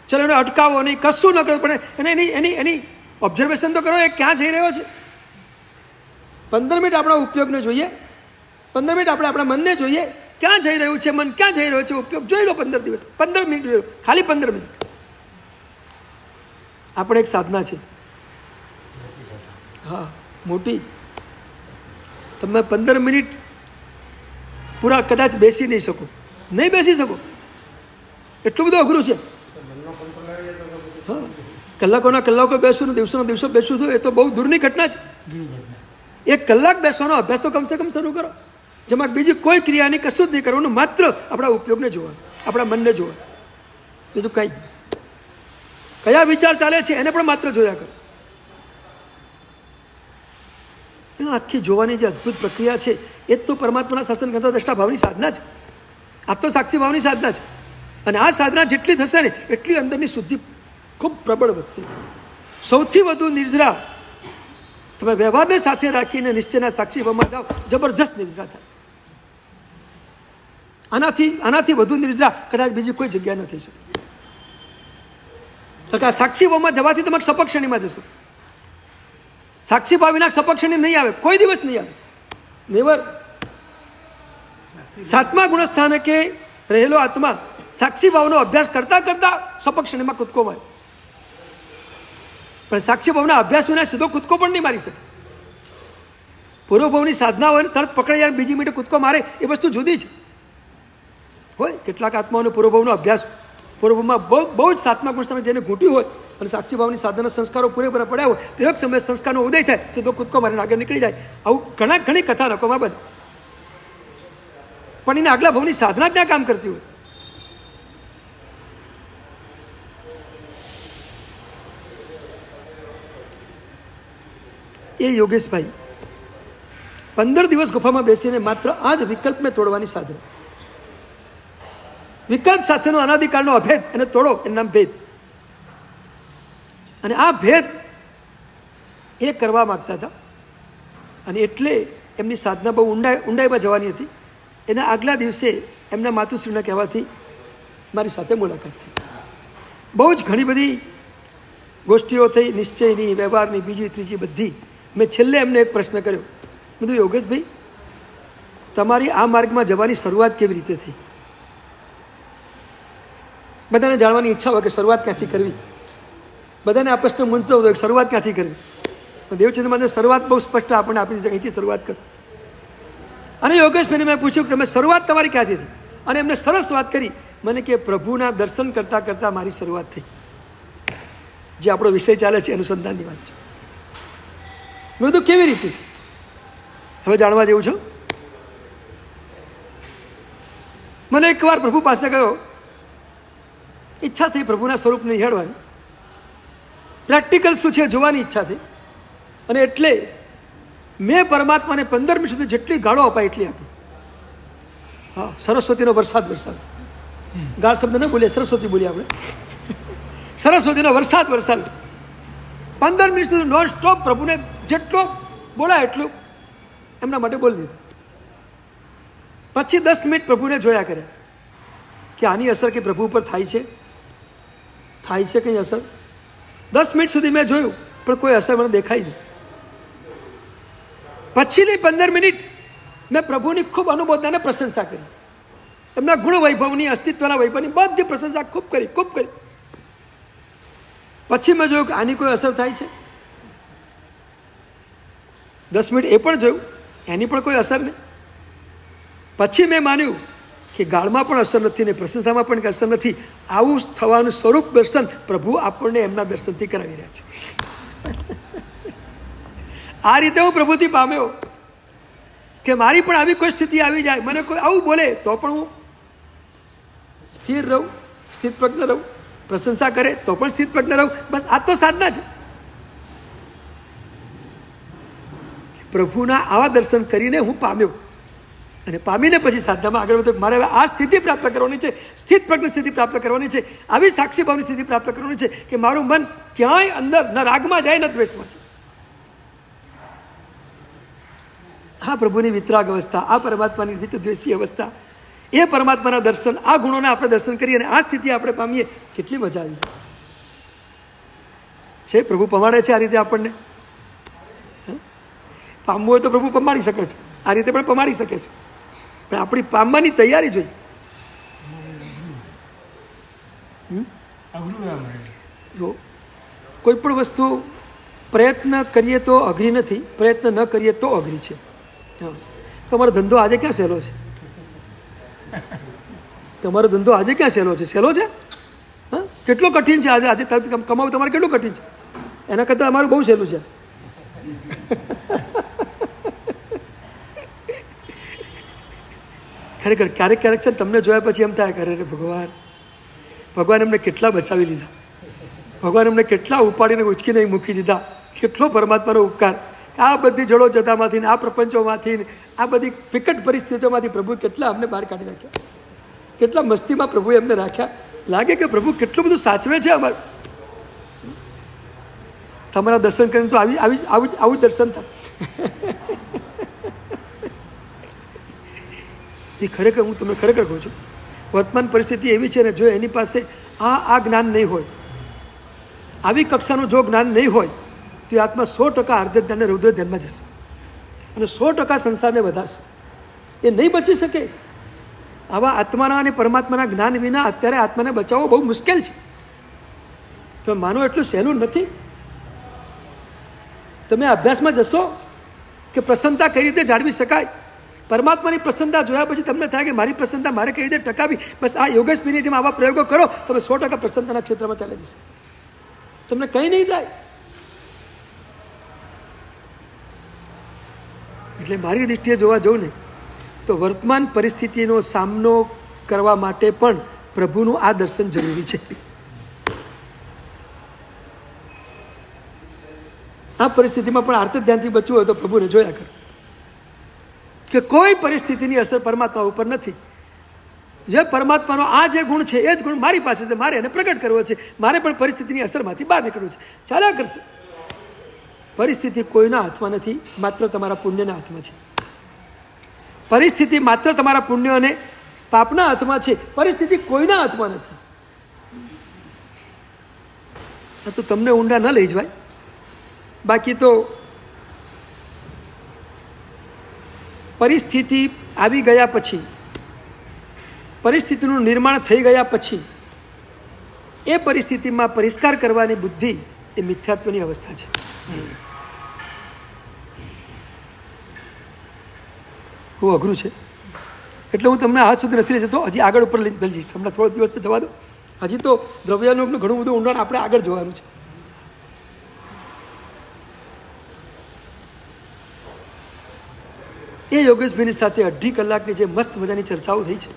ચલો એને અટકાવો નહીં, કશું ન કરો, પણ એની ઓબ્ઝર્વેશન તો કરો, એ ક્યાં જઈ રહ્યો છે. 15 મિનિટ આપણા ઉપયોગને જોઈએ, 15 મિનિટ આપણે આપણા મનને જોઈએ, ક્યાં જઈ રહ્યું છે મન, ક્યાં જઈ રહ્યો છે ઉપયોગ, જોઈ લો. 15 દિવસ, 15 મિનિટ જોઈ લો, ખાલી 15 મિનિટ. આપણે એક સાધના છે, હા મોટી. તમે 15 મિનિટ પૂરા કદાચ બેસી નહીં શકો, નહીં બેસી શકો, એટલું બધું અઘરું છે. હા, કલાકોના કલાકો બેસું ને દિવસોના દિવસો બેસું છું, એ તો બહુ દૂરની ઘટના છે. 1 કલાક બેસવાનો અભ્યાસ તો કમસે કમ શરૂ કરો, જેમાં બીજી કોઈ ક્રિયાની કશું જ નહીં કરવાનું, માત્ર આપણા ઉપયોગને જોવા, આપણા મનને જોવા, બીજું કંઈ. કયા વિચાર ચાલે છે એને પણ માત્ર જોયા કરો. આખી જોવાની જે અદ્ભુત પ્રક્રિયા છે એ જ તો પરમાત્માના શાસન કરતા દ્રષ્ટા ભાવની સાધના છે. આ તો સાક્ષી ભાવની સાધના છે. અને આ સાધના જેટલી થશે ને એટલી અંદરની શુદ્ધિ ખૂબ પ્રબળ વધશે. સૌથી વધુ નિર્જરા તમે વ્યવહારને સાથે રાખીને નિશ્ચયના સાક્ષી ભાવમાં જાઓ, જબરજસ્ત નિર્જરા થાય. આનાથી વધુ નિર્જરા કદાચ બીજી કોઈ જગ્યા ન થઈ શકે. કારણ કે આ સાક્ષી ભાવમાં જવાથી તમે સપક્ષણીમાં જશો. સાક્ષી ભાવ વિના સપક્ષણી નહીં આવે, કોઈ દિવસ નહીં આવે, નેવર. 7મા ગુણસ્થાનકે રહેલો આત્મા સાક્ષી ભાવનો અભ્યાસ કરતા કરતા સપક્ષણીમાં કૂદકો મારે. પણ સાક્ષી ભાવના અભ્યાસ વિના સીધો કૂદકો પણ નહીં મારી શકે. પૂર્વભાવની સાધના હોય ને તરત પકડાઈ જાય, બીજી મિનિટે કૂદકો મારે, એ વસ્તુ જુદી છે. હોય કેટલાક આત્માઓનો પૂર્વભાવનો અભ્યાસ, પૂર્વભાવમાં બહુ જ 7મા ગુણસ્થાન જેને ઘૂંટ્યું હોય અને સાક્ષી ભાવની સાધના સંસ્કારો પૂરેપૂરા પડ્યા હોય તો એક સમયે સંસ્કારનો ઉદય થાય, સીધો કૂદકો મારીને આગળ નીકળી જાય. આવું ઘણી કથાનકોમાં બને. પણ એને આગલા ભાવની સાધના ક્યાં કામ કરતી હોય. એ યોગેશભાઈ 15 દિવસ ગુફામાં બેસીને માત્ર આ જ વિકલ્પને તોડવાની સાધના. વિકલ્પ સાથેનો અનાદિકાળનો અભેદ એને તોડો, એનું નામ ભેદ. અને આ ભેદ એ કરવા માગતા હતા. અને એટલે એમની સાધના બહુ ઊંડાઈમાં જવાની હતી. એના આગલા દિવસે એમના માતુશ્રીના કહેવાથી મારી સાથે મુલાકાત થઈ. બહુ જ ઘણી બધી ગોષ્ઠીઓ થઈ, નિશ્ચયની, વ્યવહારની, બીજી ત્રીજી બધી. મેં છેલ્લે એમને એક પ્રશ્ન કર્યો. મેં કીધું, યોગેશભાઈ તમારી આ માર્ગમાં જવાની શરૂઆત કેવી રીતે થઈ? બધાને જાણવાની ઈચ્છા હોય કે શરૂઆત ક્યાંથી કરવી. બધાને આ પ્રશ્ન મૂંઝતો હતો કે શરૂઆત ક્યાંથી કરવી. દેવચંદ્રમાં શરૂઆત બહુ સ્પષ્ટ આપણને આપી દીધી, અહીંથી શરૂઆત કરો. અને યોગેશભાઈને મેં પૂછ્યું કે તમે શરૂઆત તમારી ક્યાંથી થઈ? અને એમને સરસ વાત કરી. મને કે પ્રભુના દર્શન કરતાં કરતાં મારી શરૂઆત થઈ. જે આપણો વિષય ચાલે છે અનુસંધાનની વાત છે. મેં કીધું કેવી રીતે? હવે જાણવા જેવું છું. મને એકવાર પ્રભુ પાસે ગયો, ઈચ્છા થઈ પ્રભુના સ્વરૂપને નિહાળવાની, પ્રેક્ટિકલ શું છે જોવાની ઈચ્છા થઈ. અને એટલે મેં પરમાત્માને 15 મિનિટ સુધી જેટલી ગાળો અપાય એટલી આપી. હા, સરસ્વતીનો વરસાદ. ગાળ શબ્દ ન બોલીએ, સરસ્વતી બોલીએ આપણે. સરસ્વતીનો વરસાદ. 15 મિનિટ સુધી નોન સ્ટોપ પ્રભુને જેટલો બોલાય એટલું એમના માટે બોલી દીધું. પછી 10 મિનિટ પ્રભુને જોયા કરે કે આની અસર કે પ્રભુ ઉપર થાય છે કંઈ અસર. 10 મિનિટ સુધી મેં જોયું પણ કોઈ અસર મને દેખાય નહીં. પછીની 15 મિનિટ મેં પ્રભુની ખૂબ અનુમોદના અને પ્રશંસા કરી, એમના ગુણ વૈભવની, અસ્તિત્વના વૈભવની બધી પ્રશંસા ખૂબ કરી. પછી મેં જોયું કે આની કોઈ અસર થાય છે. 10 મિનિટ એ પણ જોયું, એની પણ કોઈ અસર નહીં. પછી મેં માન્યું કે ગાળમાં પણ અસર નથી ને પ્રશંસામાં પણ અસર નથી. આવું થવાનું સ્વરૂપ દર્શન પ્રભુ આપણને એમના દર્શનથી કરાવી રહ્યા છે. આ રીતે હું પ્રભુથી પામ્યો કે મારી પણ આવી કોઈ સ્થિતિ આવી જાય, મને કોઈ આવું બોલે તો પણ હું સ્થિર રહું, સ્થિતપ્રજ્ઞ રહું. પ્રશંસા કરે તો પણ સ્થિતપ્રજ્ઞ રહું. બસ આ તો સાધના છે. પ્રભુના આવા દર્શન કરીને હું પામ્યો અને પામીને પછી સાધનામાં આગળ વધ્યો. મારે હવે આ સ્થિતિ પ્રાપ્ત કરવાની છે, સ્થિતપ્રજ્ઞ સ્થિતિ પ્રાપ્ત કરવાની છે, આવી સાક્ષી ભાવની સ્થિતિ પ્રાપ્ત કરવાની છે કે મારું મન ક્યાંય અંદર ન રાગમાં જાય ન દ્વેષમાં જાય. આ પ્રભુની વિતરાગ અવસ્થા, આ પરમાત્માની વિતદ્વેષી અવસ્થા, એ પરમાત્માના દર્શન, આ ગુણોને આપણે દર્શન કરીએ અને આ સ્થિતિ આપણે પામીએ, કેટલી મજા આવી જાય છે. પ્રભુ પમાડે છે આ રીતે આપણને. પામવું હોય તો પ્રભુ પમાડી શકે છે, આ રીતે પણ પમાડી શકે છે, પણ આપણી પામવાની તૈયારી જોઈએ. કોઈ પણ વસ્તુ પ્રયત્ન કરીએ તો અઘરી નથી, પ્રયત્ન ન કરીએ તો અઘરી છે. તમારો ધંધો આજે ક્યાં સહેલો છે? તમારો ધંધો આજે ક્યાં સહેલો છે? સહેલો છે? હા, કેટલો કઠિન છે આજે કમાવું તમારે કેટલું કઠિન છે? એના કરતાં અમારું બહુ સહેલું છે. ખરેખર ક્યારેક છે તમને જોયા પછી એમ થાય કરે રે ભગવાન એમને કેટલા બચાવી લીધા, ભગવાન એમને કેટલા ઉપાડીને ઉચકીને મૂકી દીધા. કેટલો પરમાત્માનો ઉપકાર. આ બધી જડો જતામાંથી ને આ પ્રપંચોમાંથી ને આ બધી વિકટ પરિસ્થિતિઓમાંથી પ્રભુ કેટલા અમને બહાર કાઢી નાખ્યા, કેટલા મસ્તીમાં પ્રભુએ એમને રાખ્યા. લાગે કે પ્રભુ કેટલું બધું સાચવે છે અમારું. તમારા દર્શન કરીને તો આવું દર્શન થાય. એ ખરેખર હું તમને ખરેખર કહું છું, વર્તમાન પરિસ્થિતિ એવી છે ને, જો એની પાસે આ જ્ઞાન નહીં હોય, આવી કક્ષાનું જો જ્ઞાન નહીં હોય તો એ આત્મા 100% આર્ધ જ્ઞાનને રૌદ્ર ધ્યાનમાં જશે અને 100% સંસારને વધારશે. એ નહીં બચી શકે. આવા આત્માના અને પરમાત્માના જ્ઞાન વિના અત્યારે આત્માને બચાવવો બહુ મુશ્કેલ છે. તમે માનો એટલું સહેલું નથી. તમે અભ્યાસમાં જશો કે પ્રસન્નતા કઈ રીતે જાળવી શકાય. પરમાત્માની પ્રસન્નતા જોયા પછી તમને થાય કે મારી પ્રસન્નતા મારે કઈ રીતે ટકાવી. બસ આ યોગેશભાઈની જેમ આવા પ્રયોગો કરો, તમે 100% પ્રસન્નતાના ક્ષેત્રમાં ચાલી જશો. તમને કંઈ નહીં થાય. એટલે મારી દૃષ્ટિએ જોવા જવું ને તો વર્તમાન પરિસ્થિતિનો સામનો કરવા માટે પણ પ્રભુનું આ દર્શન જરૂરી છે. આ પરિસ્થિતિમાં પણ આર્ત ધ્યાનથી બચવું હોય તો પ્રભુને જોયા કરો કે કોઈ પરિસ્થિતિની અસર પરમાત્મા ઉપર નથી. જે પરમાત્માનો આ જે ગુણ છે એ જ ગુણ મારી પાસે છે, મારે એને પ્રગટ કરવો છે, મારે પણ પરિસ્થિતિની અસરમાંથી બહાર નીકળવું છે. ચાલ્યા કરશે. પરિસ્થિતિ કોઈના હાથમાં નથી, માત્ર તમારા પુણ્યના હાથમાં છે. પરિસ્થિતિ માત્ર તમારા પુણ્ય અને પાપના હાથમાં છે. પરિસ્થિતિ કોઈના હાથમાં નથી. તો તમને ઊંડા ન લઈ જવાય. બાકી તો પરિસ્થિતિ આવી ગયા પછી, પરિસ્થિતિનું નિર્માણ થઈ ગયા પછી એ પરિસ્થિતિમાં પરિષ્કાર કરવાની બુદ્ધિ એ મિથ્યાત્વની અવસ્થા છે. બહુ અઘરું છે. એટલે હું તમને હાથ સુધી નથી લઈ જતો, હજી આગળ ઉપર લઈ જઈશ. હમણાં થોડો દિવસ તો જવા દો. હજી તો દ્રવ્યનું ઘણું બધું ઊંડાણ આપણે આગળ જોવાનું છે. એ યોગેશભાઈની સાથે 2.5 કલાકની જે મસ્ત મજાની ચર્ચાઓ થઈ છે,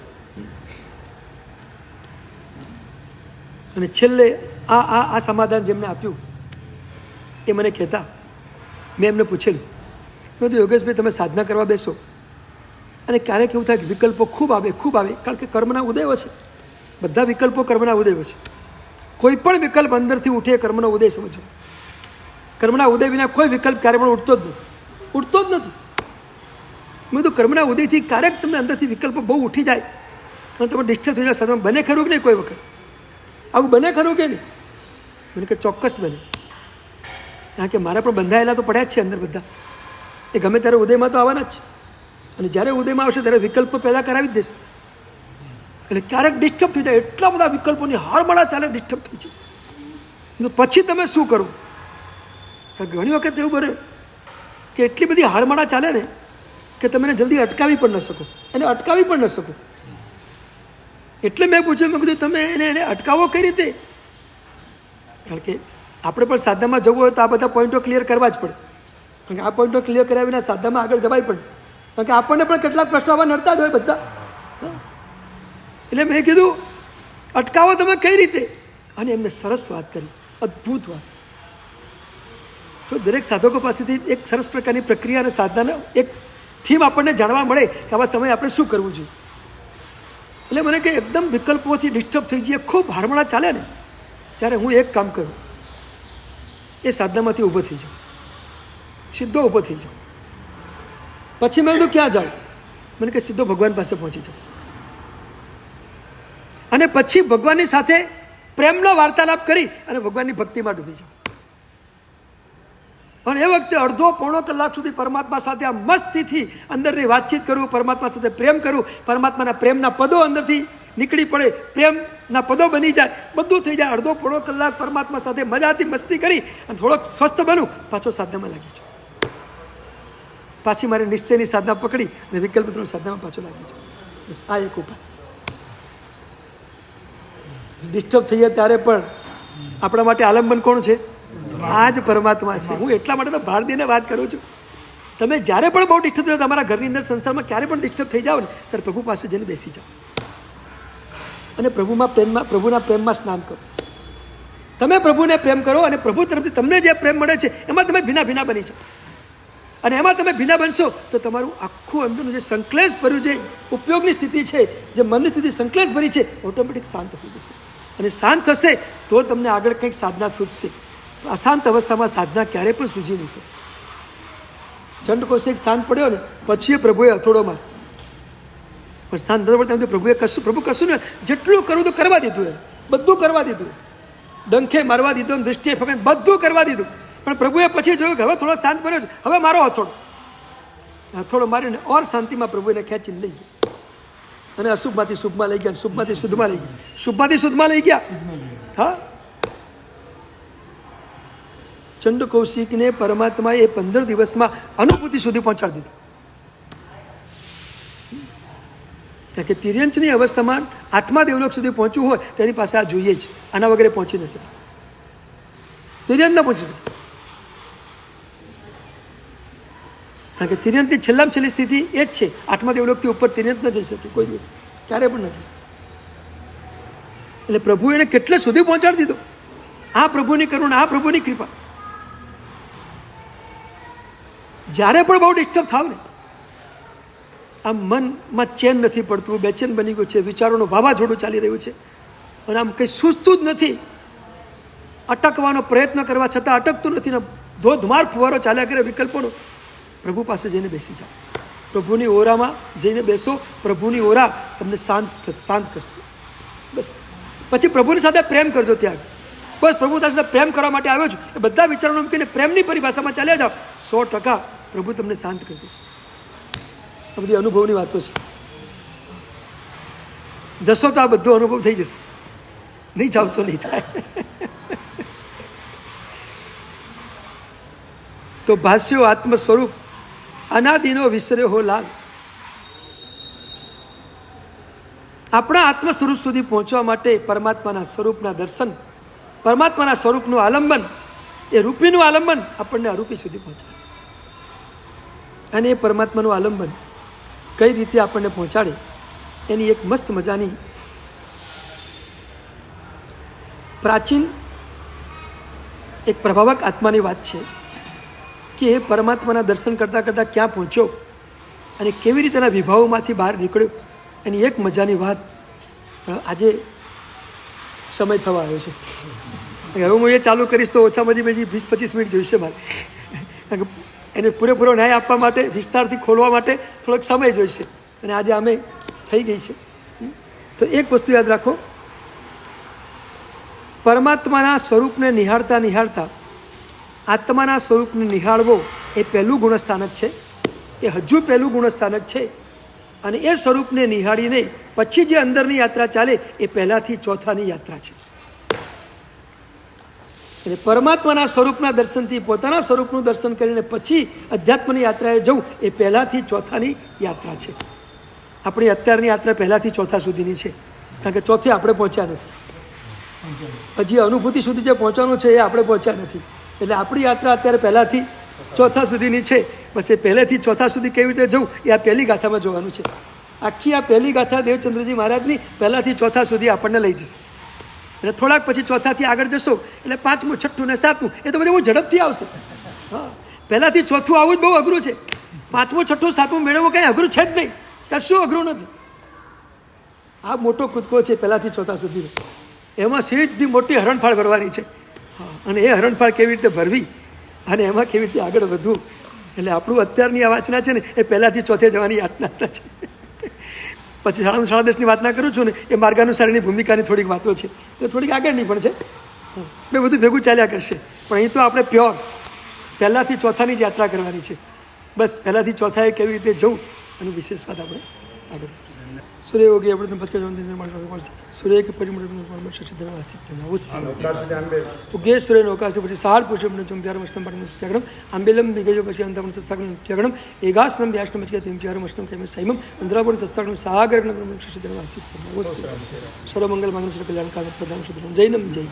અને છેલ્લે આ સમાધાન જેમને આપ્યું એ મને કહેતા, મેં એમને પૂછેલું, મેં તો યોગેશભાઈ તમે સાધના કરવા બેસો અને ક્યારેક એવું થાય કે વિકલ્પો ખૂબ આવે, કારણ કે કર્મના ઉદયો છે, બધા વિકલ્પો કર્મના ઉદયો છે. કોઈ પણ વિકલ્પ અંદરથી ઉઠે એ કર્મનો ઉદય સમજો. કર્મના ઉદય વિના કોઈ વિકલ્પ ક્યારે પણ ઉઠતો જ નથી. મેં તો કર્મના ઉદયથી ક્યારેક તમને અંદરથી વિકલ્પો બહુ ઉઠી જાય અને તમે ડિસ્ટર્બ થઈ જાય. સાધમાં બને ખરું કે નહીં? કોઈ વખત આવું બને ખરું કે નહીં? મને કે ચોક્કસ બને, કારણ કે મારા પણ બંધાયેલા તો પડ્યા જ છે અંદર બધા. એ ગમે ત્યારે ઉદયમાં તો આવવાના જ છે, અને જ્યારે ઉદયમાં આવશે ત્યારે વિકલ્પો પેદા કરાવી જ દેશે. એટલે ક્યારેક ડિસ્ટર્બ થઈ જાય, એટલા બધા વિકલ્પોની હારમાળા ચાલે, ડિસ્ટર્બ થઈ જાય. પછી તમે શું કરવું? ઘણી વખત એવું બને કે એટલી બધી હારમાળા ચાલે ને કે તમે એને જલ્દી અટકાવી પણ ન શકો. એટલે મેં પૂછ્યું, મેં કીધું તમે એને અટકાવો કઈ રીતે? કારણ કે આપણે પણ સાધનામાં જવું હોય તો આ બધા પોઈન્ટો ક્લિયર કરવા જ પડે, કારણ કે આ પોઈન્ટો ક્લિયર કર્યા વિના સાધનામાં આગળ જવાય પડે, કારણ કે આપણને પણ કેટલાક પ્રશ્નો આવા નડતા જ હોય બધા. એટલે મેં કીધું અટકાવો તમે કઈ રીતે? અને એમને સરસ વાત કરી, અદ્ભુત વાત. તો દરેક સાધકો પાસેથી એક સરસ પ્રકારની પ્રક્રિયા અને સાધનાનો એક થીમ આપણને જાણવા મળે કે આવા સમયે આપણે શું કરવું જોઈએ. એટલે મને કે એકદમ વિકલ્પોથી ડિસ્ટર્બ થઈ જઈએ, ખૂબ હારમાળા ચાલે ને, ત્યારે હું એક કામ કરું, એ સાધનામાંથી ઊભો થઈ જાઉં, સીધો ઊભો થઈ જાઉં. પછી મેં કીધું ક્યાં જાઉં? મને કે સીધો ભગવાન પાસે પહોંચી જાઉં, અને પછી ભગવાનની સાથે પ્રેમનો વાર્તાલાપ કરી અને ભગવાનની ભક્તિમાં ડૂબી જાઉં. અને એ વખતે અડધો પોણો કલાક સુધી પરમાત્મા સાથે આ મસ્તીથી અંદરની વાતચીત કરું, પરમાત્મા સાથે પ્રેમ કરું, પરમાત્માના પ્રેમના પદો અંદરથી નીકળી પડે, પ્રેમના પદો બની જાય, બધું થઈ જાય. અડધો પોણો કલાક પરમાત્મા સાથે મજાથી મસ્તી કરી અને થોડોક સ્વસ્થ બનું, પાછો સાધનામાં લાગી જાઉં. પાછી મારી નિશ્ચયની સાધના પકડી અને વિકલ્પ સાધનામાં પાછો લાગી જાઉં. બસ આ એક ઉપાય. ડિસ્ટર્બ થઈએ ત્યારે પણ આપણા માટે આલંબન કોણ છે? આ જ પરમાત્મા છે. હું એટલા માટે તો ભાર દઈને વાત કરું છું. તમે જ્યારે પણ બહુ ડિસ્ટર્બ થયો, તમારા ઘરની અંદર સંસારમાં ક્યારે પણ ડિસ્ટર્બ થઈ જાઓ ને, ત્યારે પ્રભુ પાસે જઈને બેસી જાઓ અને પ્રભુના પ્રેમમાં સ્નાન કરો. તમે પ્રભુને પ્રેમ કરો અને પ્રભુ તરફથી તમને જે પ્રેમ મળે છે એમાં તમે ભીના બની જાઓ. અને એમાં તમે ભીના બનશો તો તમારું આખું અંદરનું જે સંકલેશ ભર્યું જે ઉપયોગની સ્થિતિ છે, જે મનની સ્થિતિ સંકલેશ ભરી છે, ઓટોમેટિક શાંત થઈ જશે. અને શાંત થશે તો તમને આગળ કંઈક સાધના સૂચશે. અશાંત અવસ્થામાં સાધના ક્યારેય પણ સૂજી નહીં શકે. ચંડકોશ શાંત પડ્યો ને પછી પ્રભુએ હથોડો માર, પણ શાંત ન પડતા પ્રભુ કશું ને, જેટલું કરવું તો કરવા દીધું, બધું કરવા દીધું, ડંખે મારવા દીધો, દૃષ્ટિએ ફકડ બધું કરવા દીધું. પણ પ્રભુએ પછી જોયું કે હવે થોડો શાંત બન્યો છે, હવે મારો હથોડો મારીને ઓર શાંતિમાં પ્રભુને ખેંચીને લઈ ગયા અને અશુભમાંથી શુભમાં લઈ ગયા, શુભમાંથી શુદ્ધમાં લઈ ગયા, શુભમાંથી શુદ્ધમાં લઈ ગયા. હા, ચંડ કૌશિકને પરમાત્માએ 15 દિવસમાં અનુભૂતિ સુધી પહોંચાડી દીધું. કારણ કે તિર્યંચની અવસ્થામાં 8મા દેવલોક સુધી પહોંચવું હોય તો એની પાસે આ જોઈએ જ, આના વગેરે પહોંચી ન શકે. તિર્યંત ન પહોંચી શકે, કારણ કે તિર્યંતની છેલ્લામાં છેલ્લી સ્થિતિ એ જ છે. 8મા દેવલોકથી ઉપર તિર્યંત ન જઈ શકે કોઈ દિવસ, ક્યારે પણ ન જઈ શકે. એટલે પ્રભુ એને કેટલે સુધી પહોંચાડી દીધો. આ પ્રભુની કરુણા, આ પ્રભુની કૃપા. જ્યારે પણ બહુ ડિસ્ટર્બ થાવ ને, આમ મનમાં ચેન નથી પડતું, બેચેન બની ગયું છે, વિચારોનું વાવાઝોડું ચાલી રહ્યું છે, અને આમ કંઈ સૂઝતું જ નથી, અટકવાનો પ્રયત્ન કરવા છતાં અટકતું નથી ને ધોધમાર ફુવારો ચાલ્યા કરે વિકલ્પોનો, પ્રભુ પાસે જઈને બેસી જાઓ. પ્રભુની ઓરામાં જઈને બેસો, પ્રભુની ઓરા તમને શાંત કરશે. બસ પછી પ્રભુની સાથે પ્રેમ કરજો. ત્યાં બસ પ્રભુ સાથે પ્રેમ કરવા માટે આવ્યો છું, એ બધા વિચારોને મૂકીને પ્રેમની પરિભાષામાં ચાલ્યા જાઓ, 100% પ્રભુ તમને શાંત કરી દેશે. આ બધી અનુભવની વાતો છે. જશો તો આ બધો અનુભવ થઈ જશે, નહીં જાવ તો નહીં થાય. તો ભાષ્યો આત્મ સ્વરૂપ અનાદિનો વિસર્યો હો લાલ. આપણા આત્મ સ્વરૂપ સુધી પહોંચવા માટે પરમાત્માના સ્વરૂપના દર્શન, પરમાત્માના સ્વરૂપનું આલંબન, એ રૂપીનું આલંબન આપણને અરૂપી સુધી પહોંચાડશે. અને એ પરમાત્માનું આલંબન કઈ રીતે આપણને પહોંચાડે એની એક મસ્ત મજાની પ્રાચીન એક પ્રભાવક આત્માની વાત છે કે એ પરમાત્માના દર્શન કરતાં કરતાં ક્યાં પહોંચ્યો અને કેવી રીતે એના વિભાવોમાંથી બહાર નીકળ્યો એની એક મજાની વાત આજે સમય થવા આવ્યો છે. હવે હું એ ચાલુ કરીશ તો ઓછામાં ઓછી 20-25 મિનિટ જોઈશે મારે, કારણ કે એને પૂરેપૂરો ન્યાય આપવા માટે, વિસ્તારથી ખોલવા માટે થોડોક સમય જોઈશે, અને આજે અમે થઈ ગઈ છે. તો એક વસ્તુ યાદ રાખો, પરમાત્માના સ્વરૂપને નિહાળતા નિહાળતા આત્માના સ્વરૂપને નિહાળવો એ પહેલું ગુણસ્થાનક છે, એ હજુ પહેલું ગુણસ્થાનક છે. અને એ સ્વરૂપને નિહાળીને પછી જે અંદરની યાત્રા ચાલે એ પહેલાંથી ચોથાની યાત્રા છે. એટલે પરમાત્માના સ્વરૂપના દર્શનથી પોતાના સ્વરૂપનું દર્શન કરીને પછી અધ્યાત્મની યાત્રાએ જવું એ પહેલાંથી ચોથાની યાત્રા છે. આપણી અત્યારની યાત્રા પહેલાંથી ચોથા સુધીની છે, કારણ કે ચોથે આપણે પહોંચ્યા નથી. હજી અનુભૂતિ સુધી જે પહોંચવાનું છે એ આપણે પહોંચ્યા નથી. એટલે આપણી યાત્રા અત્યારે પહેલાંથી ચોથા સુધીની છે. બસ એ પહેલેથી ચોથા સુધી કેવી રીતે જવું એ આ પહેલી ગાથામાં જોવાનું છે. આખી આ પહેલી ગાથા દેવચંદ્રજી મહારાજની પહેલાંથી ચોથા સુધી આપણને લઈ જશે. અને થોડાક પછી ચોથાથી આગળ જશો એટલે 5મું, 6ઠું ને 7મું એ તો બધું બહુ ઝડપથી આવશે. હા, પહેલાંથી ચોથું આવવું જ બહુ અઘરું છે. 5મું, 6ઠું, 7મું મેળવવું કંઈ અઘરું છે જ નહીં, કશું અઘરું નથી. આ મોટો કૂદકો છે પહેલાંથી ચોથા સુધીનો. એમાં સીધી મોટી હરણફાળ ભરવાની છે. હા, અને એ હરણફાળ કેવી રીતે ભરવી અને એમાં કેવી રીતે આગળ વધવું, એટલે આપણું અત્યારની આ વાંચના છે ને એ પહેલાંથી ચોથે જવાની યાતના છે. પછી 10:30ની વાતના કરું છું ને એ માર્ગાનુસારીની ભૂમિકાની થોડીક વાતો છે, એ થોડીક આગળની પણ છે. બે બધું ભેગું ચાલ્યા કરશે, પણ અહીં તો આપણે પ્યોર પહેલાંથી ચોથાની જ યાત્રા કરવાની છે. બસ પહેલાંથી ચોથાએ કેવી રીતે જવું એનું વિશેષ વાત આપણે આગળ. સૂર્ય યોગી આપણે સૂર્ય કે પરિમળ ઉગે સૂર્ય નૌકાશે પછી સહાર પુષ્પ ત્યાર મસ્તમ પાઠમ આંબેલમ વિગજો પછી અંતમ સસ્તાગણમ ત્યાગણમ એગાસનમ વ્યાસનમ પછી ત્યાર મસ્તમ કેમ સાઈમમ અંદ્રાપુર સસ્તાગણમ સાગર સર્વમંગલ માંગલ કલ્યાણ કાલ પ્રધાન શુભમ જૈનમ જય